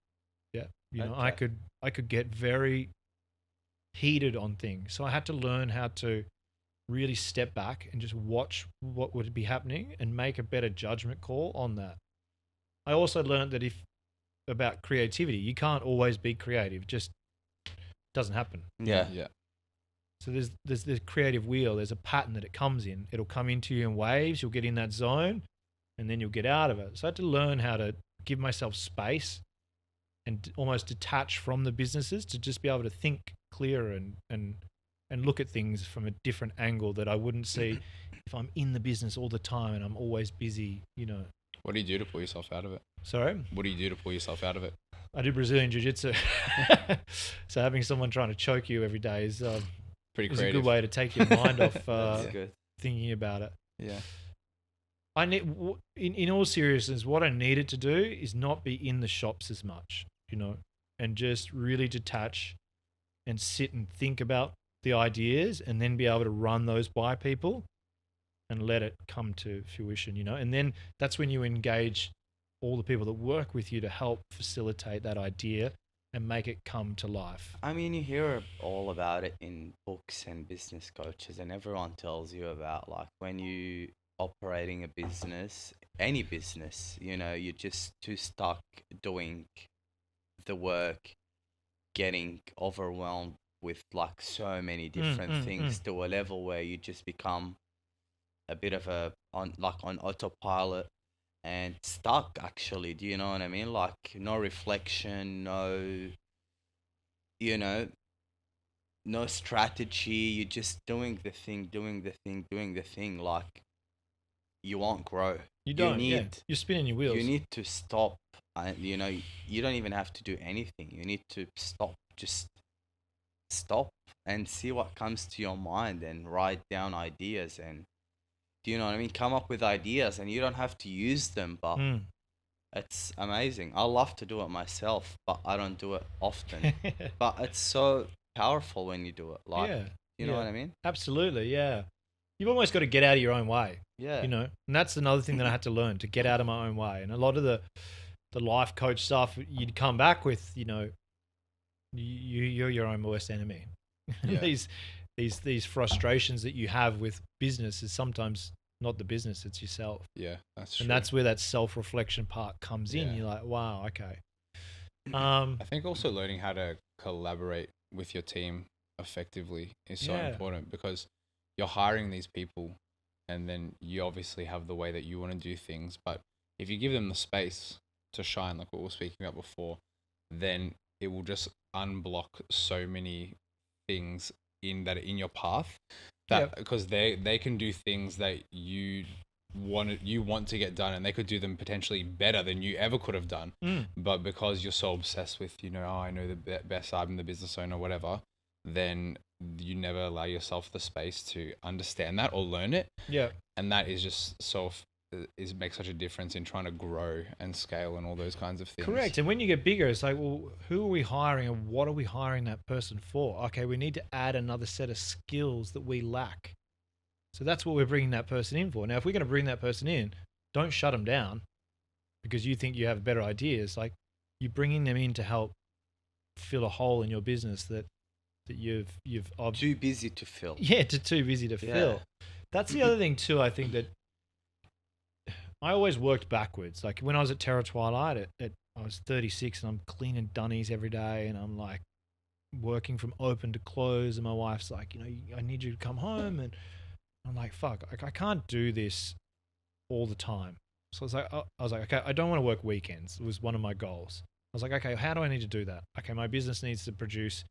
Yeah. You know, Okay. I could get very heated on things. So I had to learn how to really step back and just watch what would be happening and make a better judgment call on that. I also learned that about creativity, you can't always be creative. It just doesn't happen. Yeah. Yeah. So there's this creative wheel. There's a pattern that it comes in. It'll come into you in waves. You'll get in that zone, and then you'll get out of it. So I had to learn how to give myself space and almost detach from the businesses to just be able to think clearer and look at things from a different angle that I wouldn't see if I'm in the business all the time and I'm always busy. You know. What do you do to pull yourself out of it? Sorry. What do you do to pull yourself out of it? I do Brazilian jiu-jitsu. So having someone trying to choke you every day is Pretty a creative. good way to take your mind off That's good. thinking about it. Yeah. I need, in all seriousness, what I needed to do is not be in the shops as much, you know, and just really detach and sit and think about the ideas and then be able to run those by people and let it come to fruition, you know. And then that's when you engage all the people that work with you to help facilitate that idea and make it come to life. I mean, you hear all about it in books and business coaches, and everyone tells you about like when you operating a business, any business, you know, you're just too stuck doing the work, getting overwhelmed with like so many different things to a level where you just become a bit of on autopilot and stuck actually. Do you know what I mean? Like no reflection, no, you know, no strategy. You're just doing the thing. Like you won't grow. You don't. need, Yeah. You're spinning your wheels. You need to stop. You know, you don't even have to do anything. You need to stop. Just stop and see what comes to your mind and write down ideas. And do you know what I mean? Come up with ideas, and you don't have to use them, but it's amazing. I love to do it myself, but I don't do it often. But it's so powerful when you do it. Like, Yeah. you know what I mean? Absolutely. Yeah. You've almost got to get out of your own way. Yeah. You know, and that's another thing that I had to learn, to get out of my own way. And a lot of the life coach stuff, you'd come back with, you know, you're your own worst enemy. Yeah. these frustrations that you have with business is sometimes not the business, it's yourself. Yeah, that's true. And that's where that self-reflection part comes in. Yeah. You're like, wow, okay. I think also learning how to collaborate with your team effectively is so important, because you're hiring these people and then you obviously have the way that you want to do things. But if you give them the space to shine, like what we were speaking about before, then it will just unblock so many things in your path, that because they can do things that you want to get done, and they could do them potentially better than you ever could have done. But because you're so obsessed with, you know, I know the best, I'm the business owner, whatever, then you never allow yourself the space to understand that or learn it. Yeah. And that is just makes such a difference in trying to grow and scale and all those kinds of things. Correct. And when you get bigger, it's like, well, who are we hiring and what are we hiring that person for? Okay, we need to add another set of skills that we lack. So that's what we're bringing that person in for. Now, if we're going to bring that person in, don't shut them down because you think you have better ideas. Like, you're bringing them in to help fill a hole in your business that you've too busy to fill. Yeah, too busy to fill. That's the other thing too. I think that I always worked backwards. Like when I was at Terror Twilight, I was 36 and I'm cleaning dunnies every day, and I'm like working from open to close, and my wife's like, you know, I need you to come home, and I'm like, fuck, I can't do this all the time. So I was like, okay, I don't want to work weekends. It was one of my goals. I was like, okay, how do I need to do that? Okay, my business needs to produce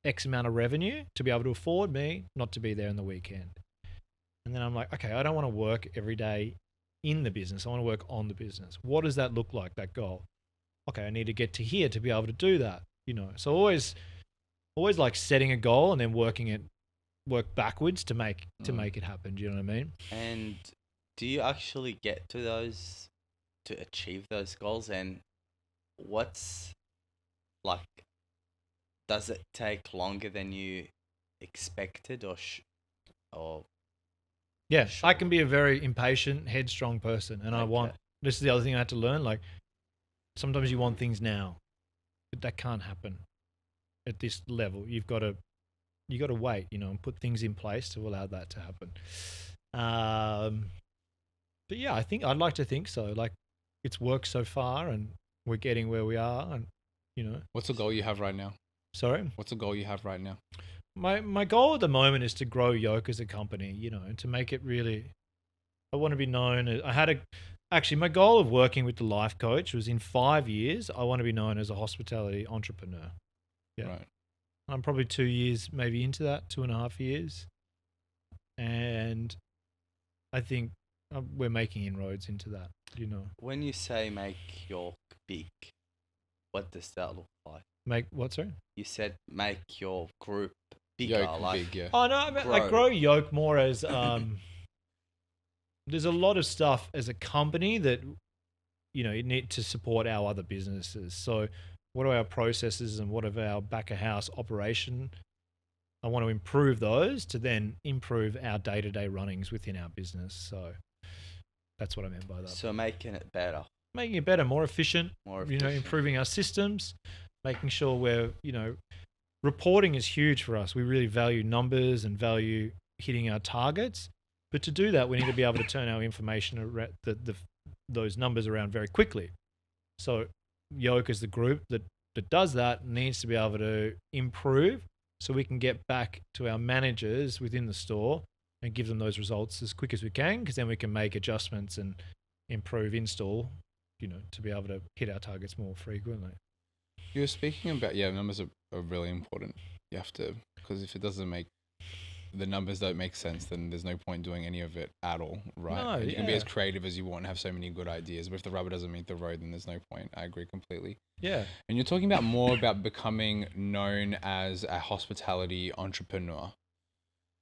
X amount of revenue to be able to afford me not to be there in the weekend. And then I'm like, okay, I don't want to work every day in the business. I want to work on the business. What does that look like, that goal? Okay, I need to get to here to be able to do that, you know. So always like setting a goal and then work backwards to make it happen. Do you know what I mean? And do you actually get to achieve those goals? And what's like, does it take longer than you expected or Yeah, I can be a very impatient, headstrong person, and this is the other thing I had to learn. Like, sometimes you want things now, but that can't happen at this level. You got to wait, and put things in place to allow that to happen. But yeah, I'd like to think so. Like, it's worked so far, and we're getting where we are, and What's the goal you have right now? Sorry? What's the goal you have right now? My goal at the moment is to grow Yolk as a company, and to make it really. I want to be known as. Actually, my goal of working with the life coach was in 5 years, I want to be known as a hospitality entrepreneur. Yeah. Right. I'm probably 2 years maybe into that, 2.5 years. And I think we're making inroads into that, When you say make Yolk big, what does that look like? Make what, sorry? You said make your group bigger. Yolk big, yeah. Oh, no, I mean, like grow Yolk more as... there's a lot of stuff as a company that, you need to support our other businesses. So what are our processes and what are our back of house operation? I want to improve those to then improve our day-to-day runnings within our business. So that's what I meant by that. So making it better. Making it better, more efficient, improving our systems, making sure we're, reporting is huge for us. We really value numbers and value hitting our targets. But to do that, we need to be able to turn our information around, those numbers around very quickly. So Yolk as the group that does that needs to be able to improve so we can get back to our managers within the store and give them those results as quick as we can, because then we can make adjustments and improve install, to be able to hit our targets more frequently. You were speaking about, numbers are really important. You have to, because if the numbers don't make sense, then there's no point doing any of it at all, right? No, and you can be as creative as you want and have so many good ideas, but if the rubber doesn't meet the road, then there's no point. I agree completely. Yeah. And you're talking about more about becoming known as a hospitality entrepreneur.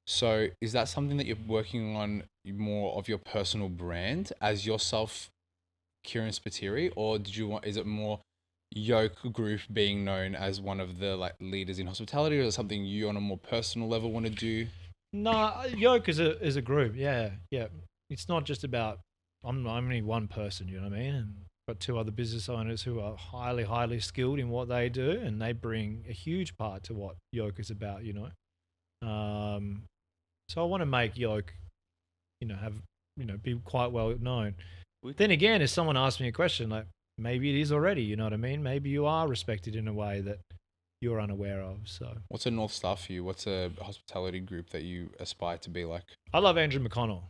So is that something that you're working on more of your personal brand as yourself, Kieran Spiteri, or is it more Yolk Group being known as one of the leaders in hospitality, or is it something you on a more personal level want to do? No, Yolk is a group. Yeah. It's not just about I'm only one person. You know what I mean? And got two other business owners who are highly, highly skilled in what they do, and they bring a huge part to what Yolk is about. So I want to make Yolk, be quite well known. Then again, if someone asks me a question, like maybe it is already. You know what I mean? Maybe you are respected in a way that you're unaware of. So what's a North Star for you? What's a hospitality group that you aspire to be like? I love Andrew McConnell.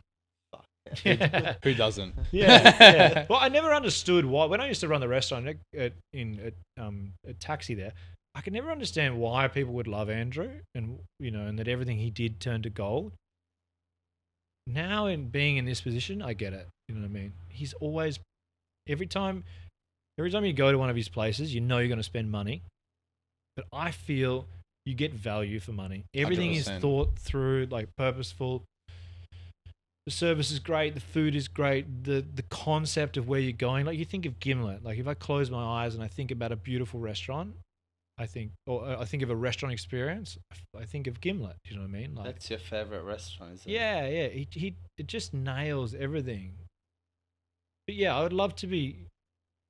Who doesn't? Yeah. Well, I never understood why. When I used to run the restaurant at Taxi there, I could never understand why people would love Andrew, and and that everything he did turned to gold. Now, in being in this position, I get it. You know what I mean? He's always every time you go to one of his places, you're going to spend money. But I feel you get value for money. Everything 100%. is thought through, purposeful. The service is great. The food is great. The concept of where you're going. You think of Gimlet. If I close my eyes and I think about a beautiful restaurant, I think of a restaurant experience, I think of Gimlet. You know what I mean? That's your favorite restaurant, isn't it? Yeah. It just nails everything. But yeah, I would love to be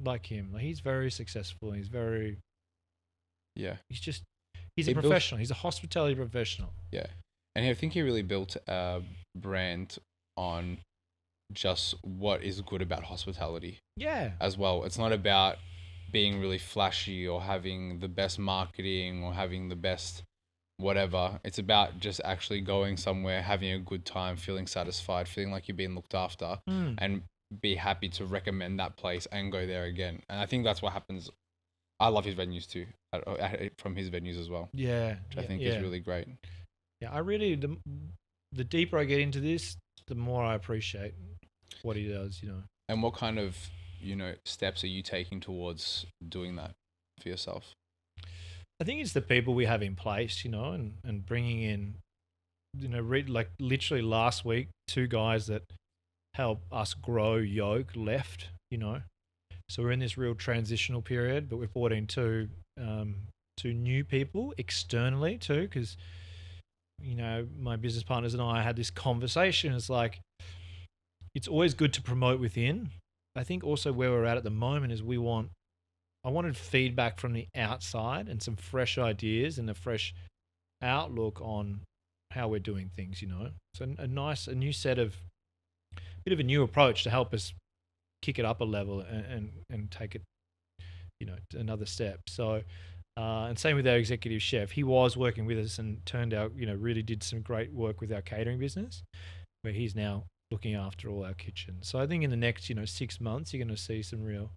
like him. He's very successful. He's very... Yeah. He's a professional. He's a hospitality professional. Yeah. And I think he really built a brand on just what is good about hospitality. Yeah. As well. It's not about being really flashy or having the best marketing or having the best whatever. It's about just actually going somewhere, having a good time, feeling satisfied, feeling like you're being looked after, and be happy to recommend that place and go there again. And I think that's what happens. I love his venues too, from his venues as well. Yeah. Which I think is really great. Yeah, I really, the deeper I get into this, the more I appreciate what he does, And what kind of, steps are you taking towards doing that for yourself? I think it's the people we have in place, and bringing in, literally last week, 2 guys that help us grow Yolk left, So we're in this real transitional period, but we've brought in two new people externally too, because, my business partners and I had this conversation. It's it's always good to promote within. I think also where we're at the moment is we want I wanted feedback from the outside and some fresh ideas and a fresh outlook on how we're doing things, you know. So a new set of, bit of a new approach to help us kick it up a level and take it, you know, to another step. So, and same with our executive chef. He was working with us and turned out, you know, really did some great work with our catering business, where he's now looking after all our kitchens. So I think in the next, you know, 6 months, you're going to see some real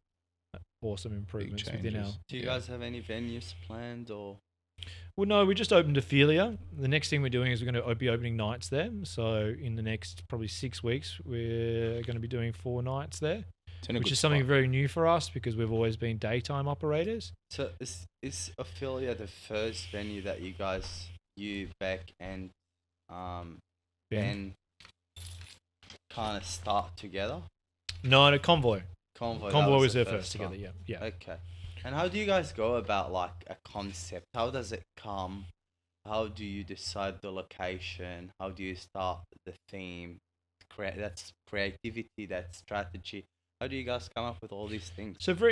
awesome improvements within our. Do you guys have any venues planned or? Well, no, we just opened Ophelia. The next thing we're doing is we're going to be opening nights there. So in the next probably 6 weeks, we're going to be doing 4 nights there, which is something very new for us because we've always been daytime operators. So is Ophelia the first venue that you, Beck, and Ben kind of start together? No, Convoy. Convoy was their first together, yeah. Okay. And how do you guys go about like a concept? How does it come? How do you decide the location? How do you start the theme? That's creativity, that's strategy. How do you guys come up with all these things? So for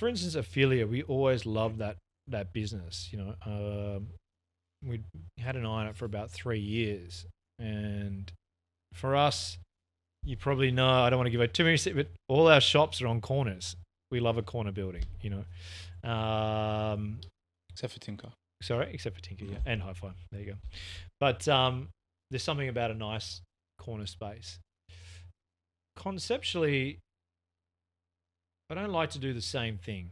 instance, Ophelia, we always loved that business. You know, we had an eye on it for about 3 years, and for us, you probably know, I don't want to give out too many, but all our shops are on corners. We love a corner building, you know. Except for Tinker. Sorry, except for Tinker, yeah, and HiFi. There you go. But there's something about a nice corner space. Conceptually, I don't like to do the same thing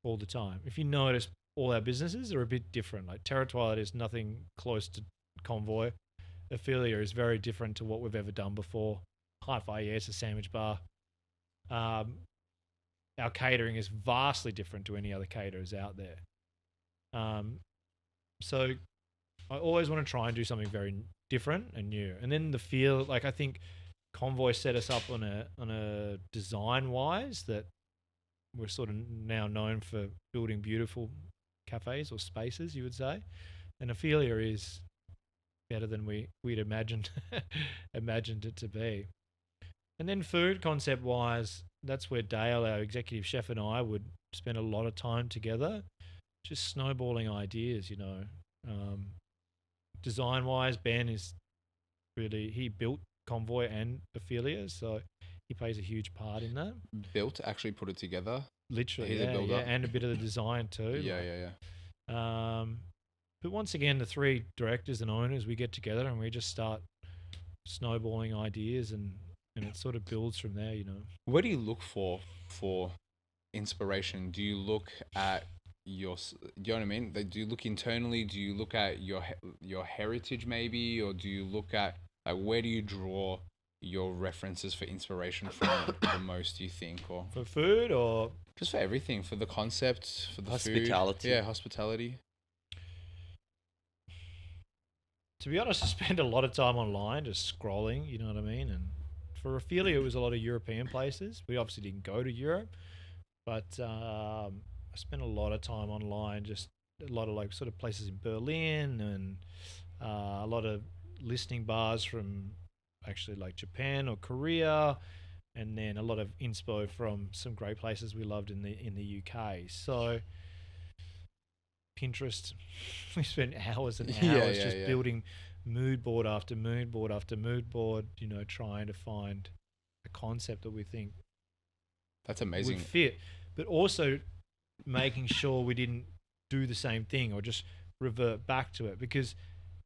all the time. If you notice, all our businesses are a bit different. Like Terror Twilight is nothing close to Convoy. Ophelia is very different to what we've ever done before. HiFi, yeah, it's a sandwich bar. Our catering is vastly different to any other caterers out there. So I always want to try and do something very different and new. And then the feel, like I think Convoy set us up on a design wise that we're sort of now known for building beautiful cafes or spaces, you would say. And Ophelia is better than we'd imagined it to be. And then food concept wise, that's where Dale, our executive chef, and I would spend a lot of time together, just snowballing ideas, you know. Design wise, Ben is really, he built Convoy and Ophelia, so he plays a huge part in that. Built, actually put it together. Literally, He's a builder. yeah, and a bit of the design too. Yeah. But once again, the 3 directors and owners, we get together and we just start snowballing ideas and it sort of builds from there, you know. Where do you look for inspiration? Do you look at do you know what I mean? Do you look internally? Do you look at your heritage maybe? Or do you look at, like, where do you draw your references for inspiration from the most, do you think? Or for food or? Just for everything, for the concept, for the hospitality. Food. Yeah, hospitality. To be honest, I spend a lot of time online just scrolling, you know what I mean? And for Ophelia, it was a lot of European places. We obviously didn't go to Europe, but I spent a lot of time online, just a lot of like sort of places in Berlin and a lot of listening bars from actually like Japan or Korea, and then a lot of inspo from some great places we loved in the UK. So Pinterest, we spent hours and hours building mood board after mood board after mood board, you know, trying to find a concept that we think that's amazing would fit, but also making sure we didn't do the same thing or just revert back to it. Because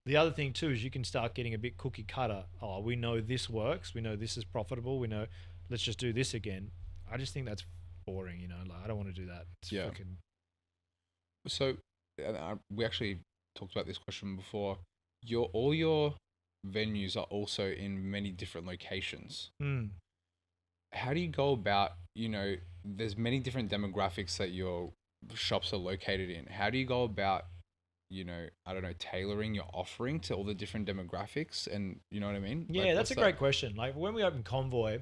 the other thing too is you can start getting a bit cookie cutter. Oh, we know this works. We know this is profitable. We know, let's just do this again. I just think that's boring, you know. Like, I don't want to do that. It's freaking... So we actually talked about this question before. All your venues are also in many different locations. How do you go about, you know, there's many different demographics that your shops are located in. How do you go about, you know, I don't know, tailoring your offering to all the different demographics? And you know what I mean? Yeah, like, that's a great question. Like when we opened Convoy,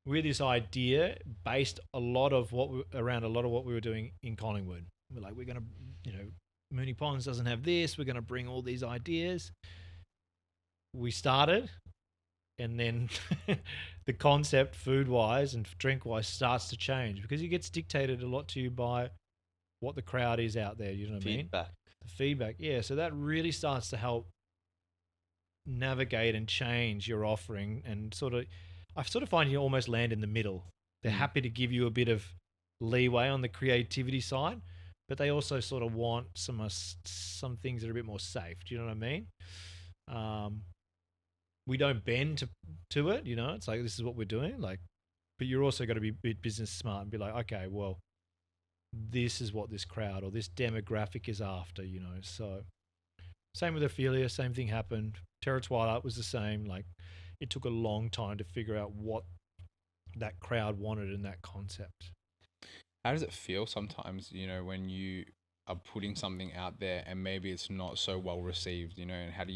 we had this idea based around a lot of what we were doing in Collingwood. We're like, we're going to, you know, Moonee Ponds doesn't have this. We're going to bring all these ideas. We started. and then the concept food wise and drink wise starts to change because it gets dictated a lot to you by what the crowd is out there. You know what I mean? Feedback. The feedback, yeah. So that really starts to help navigate and change your offering, and I sort of find you almost land in the middle. They're happy to give you a bit of leeway on the creativity side, but they also sort of want some things that are a bit more safe. Do you know what I mean? We don't bend to it, you know. It's like this is what we're doing, like, but you're also got to be a bit business smart and be like, okay, well, this is what this crowd or this demographic is after, you know. So same with Ophelia, same thing happened. Terror Twilight was the same. Like, it took a long time to figure out what that crowd wanted in that concept. How does it feel sometimes, you know, when you are putting something out there and maybe it's not so well received, you know, and how do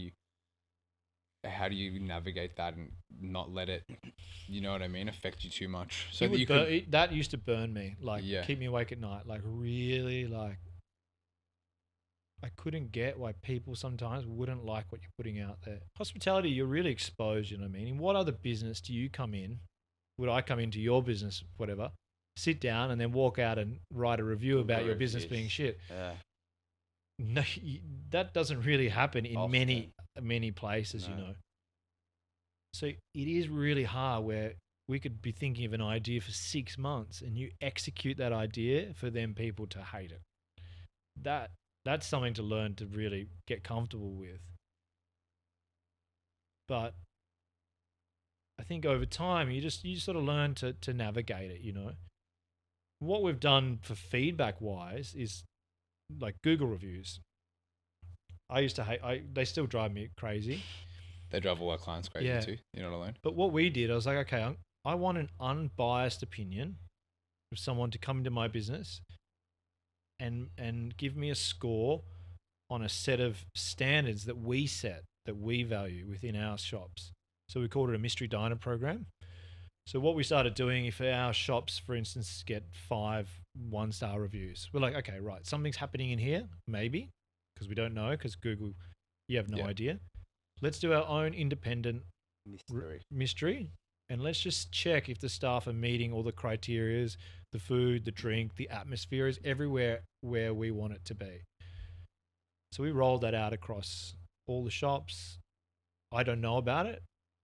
you navigate that and not let it, you know what I mean, affect you too much? So that used to burn me, like, Yeah. keep me awake at night, like, really, like, I couldn't get why people sometimes wouldn't like what you're putting out there. Hospitality, you're really exposed, you know what I mean? In what other business do you come in? Would I come into your business, whatever, sit down and then walk out and write a review about your business being shit? Yeah. No, that doesn't really happen in Often. many places, No. you know. So it is really hard where we could be thinking of an idea for 6 months and you execute that idea for them people to hate it. That's something to learn to really get comfortable with. But I think over time you sort of learn to navigate it, you know. What we've done for feedback wise is like Google reviews. I used to hate they still drive me crazy. They drive all our clients crazy Yeah. too. You're not alone. But what we did, I was like, okay, I want an unbiased opinion of someone to come into my business and give me a score on a set of standards that we set, that we value within our shops. So we called it a mystery diner program. So what we started doing, if our shops, for instance, get 5 1-star reviews, we're like, okay, right, something's happening in here, maybe, because we don't know, because Google, you have no idea. Let's do our own independent mystery, and let's just check if the staff are meeting all the criterias, the food, the drink, the atmosphere is everywhere where we want it to be. So we rolled that out across all the shops. I don't know about it.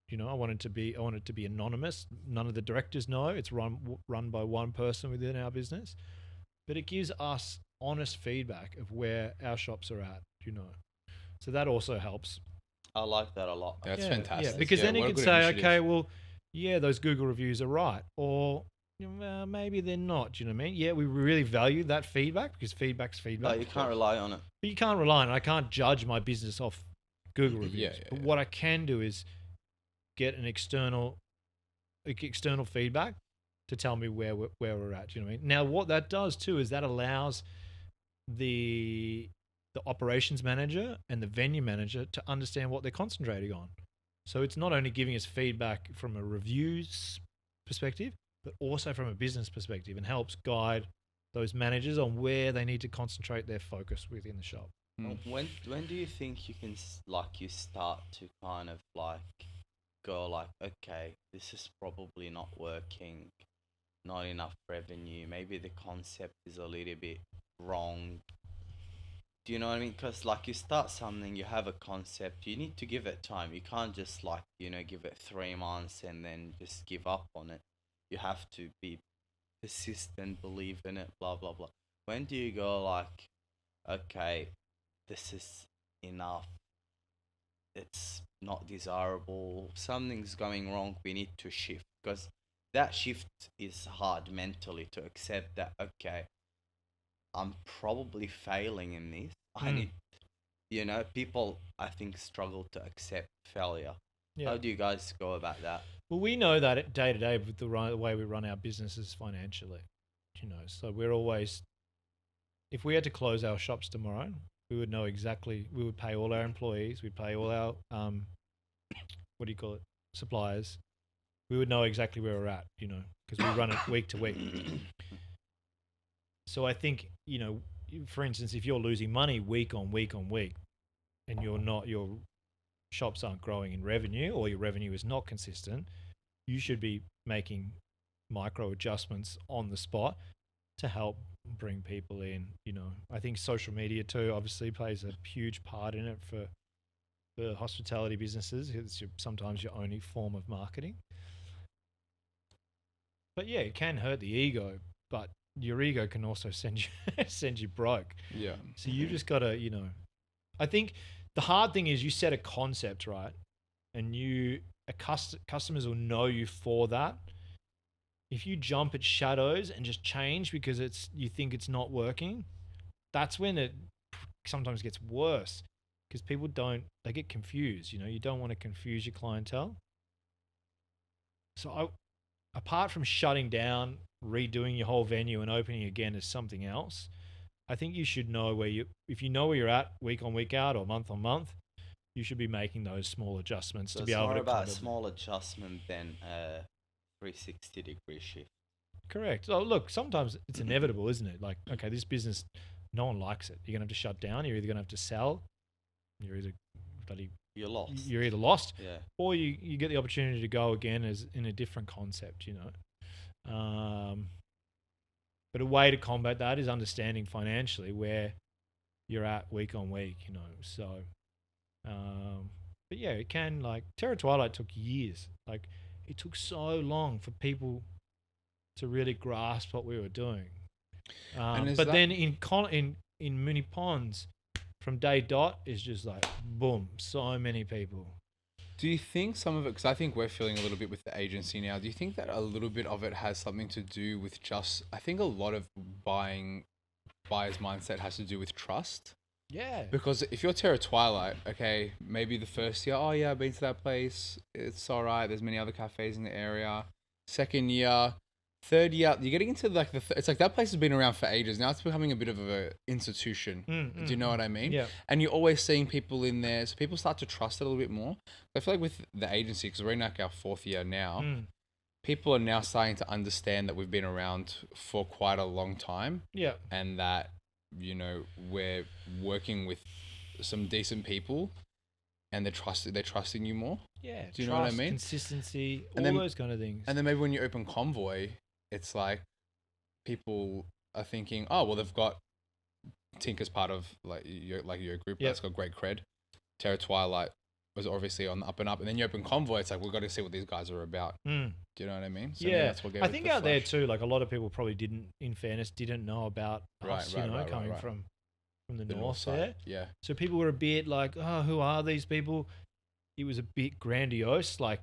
You know, I want it to be anonymous. None of the directors know. It's run by one person within our business, but it gives us honest feedback of where our shops are at, you know. So that also helps. I like that a lot. That's fantastic. Yeah, because then you what a can good say, initiative. okay, well, yeah, those Google reviews are right, or maybe they're not. Do you know what I mean? Yeah, we really value that feedback because feedback's feedback. But you can't rely on it. But you can't rely on it. I can't judge my business off Google reviews. Yeah, But what I can do is get an external feedback to tell me where we're at. Do you know what I mean? Now, what that does too is that allows the operations manager and the venue manager to understand what they're concentrating on. So it's not only giving us feedback from a reviews perspective, but also from a business perspective, and helps guide those managers on where they need to concentrate their focus within the shop. When do you think you can you start to kind of like go like, okay, this is probably not working, not enough revenue, maybe the concept is a little bit wrong? Do you know what I mean? Because like you start something, you have a concept, you need to give it time. You can't just like, you know, give it 3 months and then just give up on it. You have to be persistent, believe in it, blah, blah, blah. When do you go like, okay, this is enough, it's not desirable, something's going wrong, we need to shift? Because that shift is hard mentally to accept that, okay, I'm probably failing in this. I need, you know, people I think struggle to accept failure. Yeah. How do you guys go about that? Well, we know that day to day with the way we run our businesses financially, you know. So we're always, if we had to close our shops tomorrow, we would know exactly. We would pay all our employees. We'd pay all our suppliers. We would know exactly where we're at, you know, because we run it week to week. So I think, you know, for instance, if you're losing money week on week on week, and you're shops aren't growing in revenue or your revenue is not consistent, you should be making micro adjustments on the spot to help bring people in. I think social media too obviously plays a huge part in it for hospitality businesses. It's sometimes your only form of marketing. But yeah, it can hurt the ego, but your ego can also send you broke. Yeah. So you just got to, I think the hard thing is you set a concept, right? And customers will know you for that. If you jump at shadows and just change because you think it's not working, that's when it sometimes gets worse, because people they get confused. You don't want to confuse your clientele. So apart from shutting down, redoing your whole venue and opening again as something else, I think you should know if you know where you're at week on, week out, or month on month, you should be making those small adjustments to be able to. It's more about a small adjustment than a 360-degree shift. Correct. So look, sometimes it's inevitable, isn't it? Like, okay, this business, no one likes it. You're gonna have to shut down. You're either gonna have to sell. You're either lost, yeah, or you get the opportunity to go again as in a different concept. But a way to combat that is understanding financially where you're at week on week. So. But yeah, it can, like, Terror Twilight took years. Like, it took so long for people to really grasp what we were doing. But then in Moonee Ponds, from day dot is just like boom, so many people. Do you think some of it, because I think we're feeling a little bit with the agency now, do you think that a little bit of it has something to do with I think a lot of buyers' mindset has to do with trust? Yeah. Because if you're Terror Twilight, okay, maybe the first year, oh yeah, I've been to that place, it's all right, there's many other cafes in the area. Second year, third year, you're getting into like it's like that place has been around for ages. Now it's becoming a bit of an institution. Do you know what I mean? Yeah. And you're always seeing people in there, so people start to trust it a little bit more. I feel like with the agency, because we're in like our fourth year now, people are now starting to understand that we've been around for quite a long time. Yeah. And that, we're working with some decent people and they're trusting you more. Yeah. Do you know what I mean? Consistency, And all then- those kind of things. And then maybe when you open Convoy, it's like people are thinking, oh, well, they've got Tink as part of your group. Yep. That's got great cred. Terror Twilight was obviously on the up and up. And then you open Convoy, it's like, we've got to see what these guys are about. Do you know what I mean? So yeah. that's what gave I it think the out there flash. too, like a lot of people probably didn't know about us, Right, coming right. from the The north side. there. Yeah. So people were a bit like, oh, who are these people? It was a bit grandiose. Like,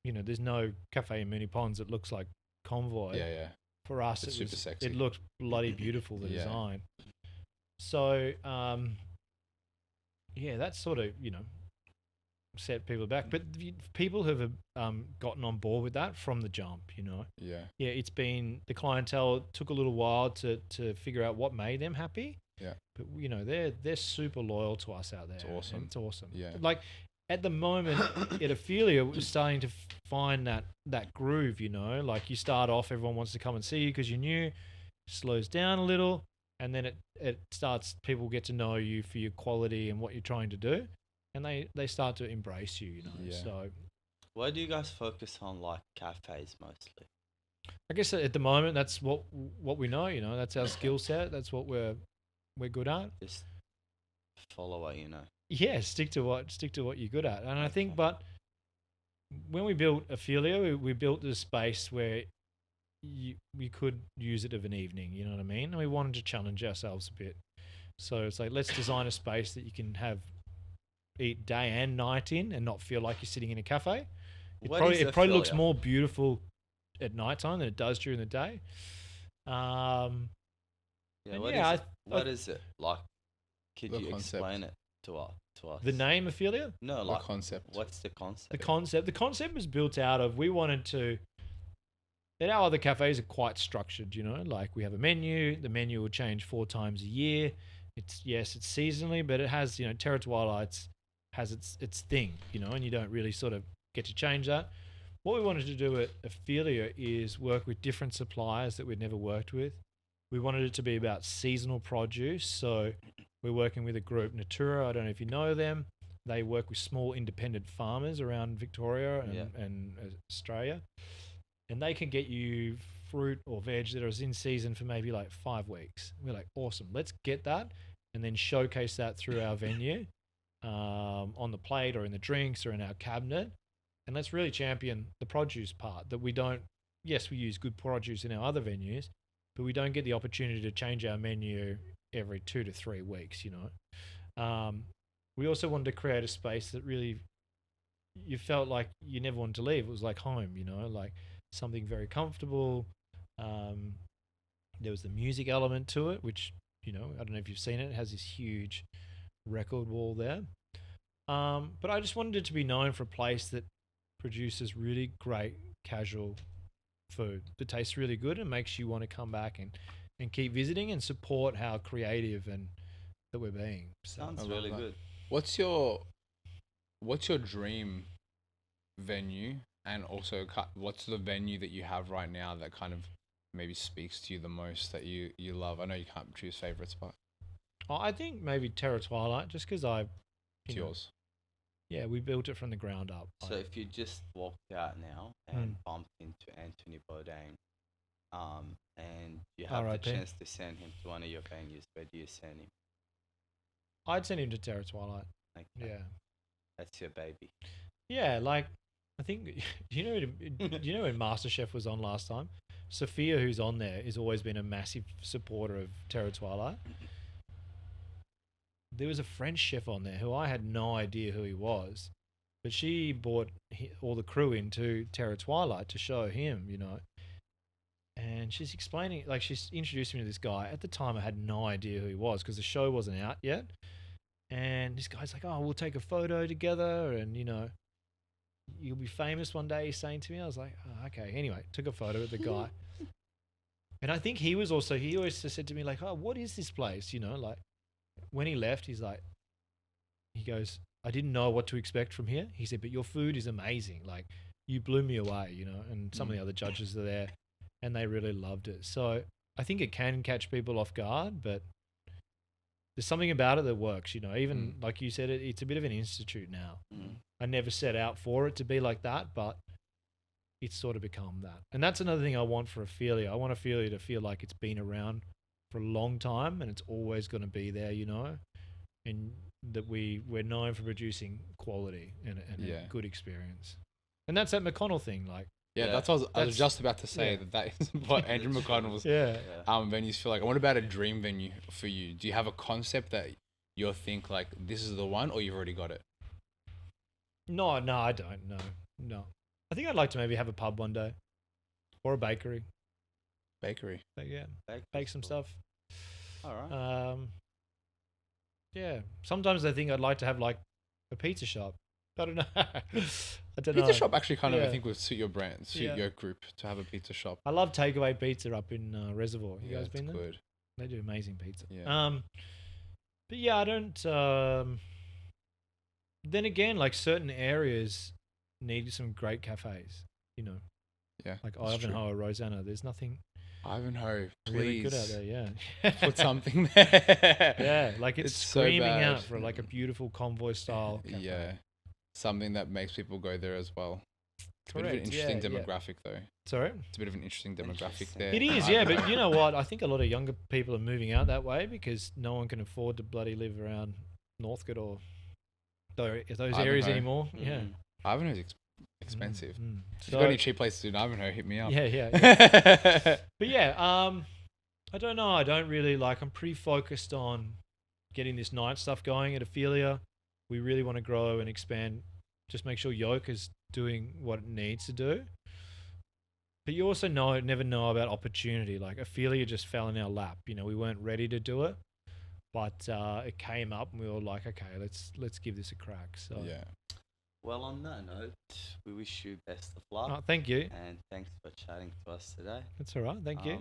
there's no cafe in Moonee Ponds that looks like Convoy. Yeah, yeah. For us, It's it super was sexy. It looked bloody beautiful, the Yeah. design. So, yeah, that's sort of, set people back. But people have gotten on board with that from the jump, Yeah. Yeah, it's been, the clientele took a little while to figure out what made them happy. Yeah. But, they're super loyal to us out there. It's awesome. And it's awesome. Yeah. Like, at the moment, at Ophelia, we're starting to find that groove, like you start off, everyone wants to come and see you because you're new, slows down a little, and then it starts, people get to know you for your quality and what you're trying to do, and they start to embrace you, Yeah. So Why do you guys focus on like cafes mostly? I guess at the moment, that's what we know, that's our skill set, that's what we're good at. Just follow what you know. Yeah, stick to what you're good at. And I think, but when we built Ophelia, we built this space where we could use it of an evening, you know what I mean? And we wanted to challenge ourselves a bit. So it's like, let's design a space that you can eat day and night in and not feel like you're sitting in a cafe. It probably looks more beautiful at nighttime than it does during the day. Yeah, and what yeah, is it? What is it? Like, could The you concept. explain it to us? The name Ophelia? No, The like concept. what's the concept? The concept was built out of, we wanted to, that our other cafes are quite structured, like we have a menu, the menu will change 4 times a year. It's seasonally, but it has, Terror Twilight has its thing, and you don't really sort of get to change that. What we wanted to do at Ophelia is work with different suppliers that we'd never worked with. We wanted it to be about seasonal produce, so we're working with a group, Natura. I don't know if you know them. They work with small independent farmers around Victoria and Australia, and they can get you fruit or veg that is in season for maybe like 5 weeks. We're like, awesome, let's get that and then showcase that through our venue, on the plate or in the drinks or in our cabinet, and let's really champion the produce part that we don't. Yes, we use good produce in our other venues, but we don't get the opportunity to change our menu every 2 to 3 weeks, you know. We also wanted to create a space that really you felt like you never wanted to leave. It was like home, you know, like something very comfortable. There was the music element to it, which, you know, I don't know if you've seen it. It has this huge record wall there. But I just wanted it to be known for a place that produces really great casual food that tastes really good and makes you want to come back and keep visiting and support how creative and that we're being. So, Sounds really good. What's your dream venue, and also what's the venue that you have right now that kind of maybe speaks to you the most, that you love? I know you can't choose favorites, but I think maybe Terror Twilight, just because it's yours. Yeah, we built it from the ground up. So if you just walked out now and bumped into Anthony Bourdain, and you have the chance to send him to one of your venues, where do you send him? I'd send him to Terror Twilight. Okay. Yeah. That's your baby. Yeah, like, I think, do you know when MasterChef was on last time? Sophia, who's on there, has always been a massive supporter of Terror Twilight. There was a French chef on there who I had no idea who he was, but she brought all the crew into Terror Twilight to show him, you know. And she's explaining, like, she's introduced me to this guy. At the time, I had no idea who he was because the show wasn't out yet. And this guy's like, oh, we'll take a photo together and, you know, you'll be famous one day, he's saying to me. I was like, oh, okay. Anyway, took a photo with the guy. And I think he always said to me, like, oh, what is this place? You know, like, when he left, he goes, I didn't know what to expect from here. He said, but your food is amazing. Like, you blew me away, you know, and some of the other judges are there and they really loved it. So I think it can catch people off guard, but there's something about it that works, you know. Even like you said, it's a bit of an institute now. I never set out for it to be like that, but it's sort of become that. And that's another thing I want for Ophelia. I want Ophelia to feel like it's been around for a long time and it's always going to be there, you know, and that we're known for producing quality and a good experience. And that's that McConnell thing, like. Yeah, that's what I was just about to say. That is what Andrew McConnell's venues feel like. And what about a dream venue for you? Do you have a concept that you'll think like this is the one, or you've already got it? No, I don't. No. I think I'd like to maybe have a pub one day, or a bakery. Bakery. But yeah, bake some stuff. All right. Yeah. Sometimes I think I'd like to have like a pizza shop. I don't know. Pizza shop actually kind of I think would suit your brand, suit Yolk Group to have a pizza shop. I love takeaway pizza up in Reservoir. You guys been there? Good. They do amazing pizza. Yeah. But yeah, I don't. Then again, like certain areas need some great cafes. You know. Yeah. Like Ivanhoe or Rosanna. There's nothing. Ivanhoe, please. Really good out there. Yeah. Put something there. Yeah, like it's screaming so out for like a beautiful Convoy style cafe. Yeah. Something that makes people go there as well. It's a bit of an interesting demographic though. Sorry? It's a bit of an interesting demographic there. It is, yeah, but you know what? I think a lot of younger people are moving out that way because no one can afford to bloody live around Northcote or those areas anymore. Yeah. Ivanhoe's expensive. If So, you've got any cheap places in Ivanhoe, hit me up. Yeah. But yeah, I don't know. I don't really I'm pretty focused on getting this night stuff going at Ophelia. We really want to grow and expand. Just make sure Yolk is doing what it needs to do. But you also never know about opportunity. Like Ophelia just fell in our lap. You know, we weren't ready to do it, but it came up and we were like, okay, let's give this a crack. So yeah. Well, on that note, we wish you best of luck. Oh, thank you. And thanks for chatting to us today. That's all right. Thank you.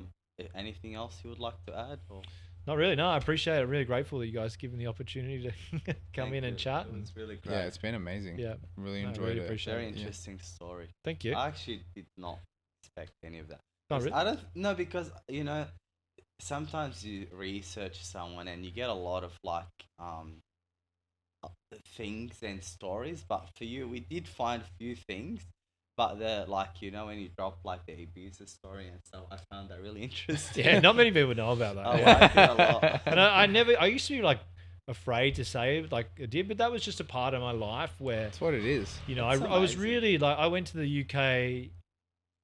Anything else you would like to add? Or? Not really. No, I appreciate it. I'm really grateful that you guys given the opportunity to come in and chat. It was really great. Yeah, it's been amazing. Yeah. Really enjoyed it. Appreciate Very it. interesting story. Thank you. I actually did not expect any of that. Oh, really? I don't know, because you know, sometimes you research someone and you get a lot of things and stories, but for you, we did find a few things. But like, you know, when you drop like the abuser story and stuff, I found that really interesting. Yeah, not many people know about that. I Yeah. like it a lot. And I used to be like afraid to say it, like I did, but that was just a part of my life where, That's what it is. you know, It's I was amazing. really like, I went to the UK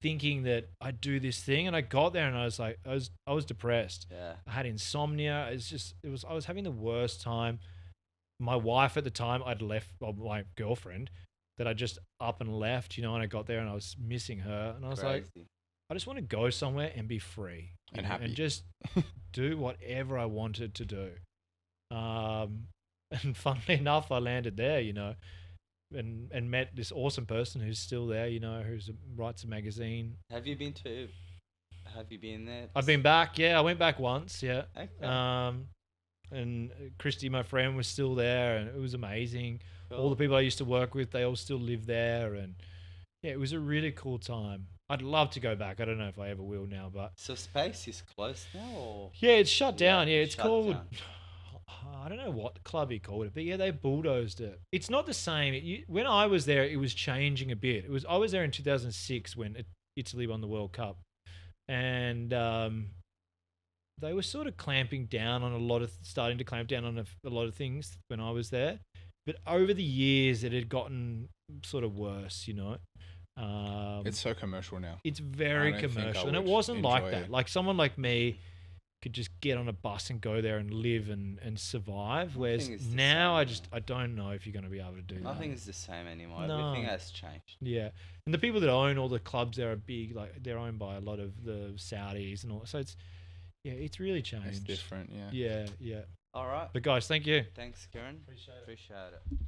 thinking that I'd do this thing, and I got there and I was like, I was depressed. Yeah. I had insomnia. I was having the worst time. My wife at the time, I'd left, well, my girlfriend, that I just up and left, you know, and I got there and I was missing her, and I was like, Crazy. I just want to go somewhere and be free you And know, happy. and just do whatever I wanted to do. And funnily enough, I landed there, you know, and met this awesome person who's still there, you know, writes a magazine. Have you been there? I've been back, yeah. I went back once, yeah. Okay. And Christy, my friend, was still there, and it was amazing. All Cool. the people I used to work with, they all still live there, and yeah, it was a really cool time. I'd love to go back. I don't know if I ever will now, but So space is closed now, or yeah, it's shut down. Yeah, it's shut called. down. I don't know what club he called it, but yeah, they bulldozed it. It's not the same. When I was there, it was changing a bit. I was there in 2006 when Italy won the World Cup, and they were sort of clamping down on starting to clamp down on a lot of things when I was there. But over the years, it had gotten sort of worse, you know. It's so commercial now. It's very I don't think I commercial, and it would wasn't like enjoy that. it. Like someone like me could just get on a bus and go there and live and survive. Whereas Nothing is the now, same, I don't know if you're going to be able to do that. Nothing is the same anymore. No. Everything has changed. Yeah, and the people that own all the clubs there are big. Like they're owned by a lot of the Saudis and all. So it's really changed. It's different, yeah. Yeah, yeah. All right. But guys, thank you. Thanks, Kieran. Appreciate it. Appreciate it.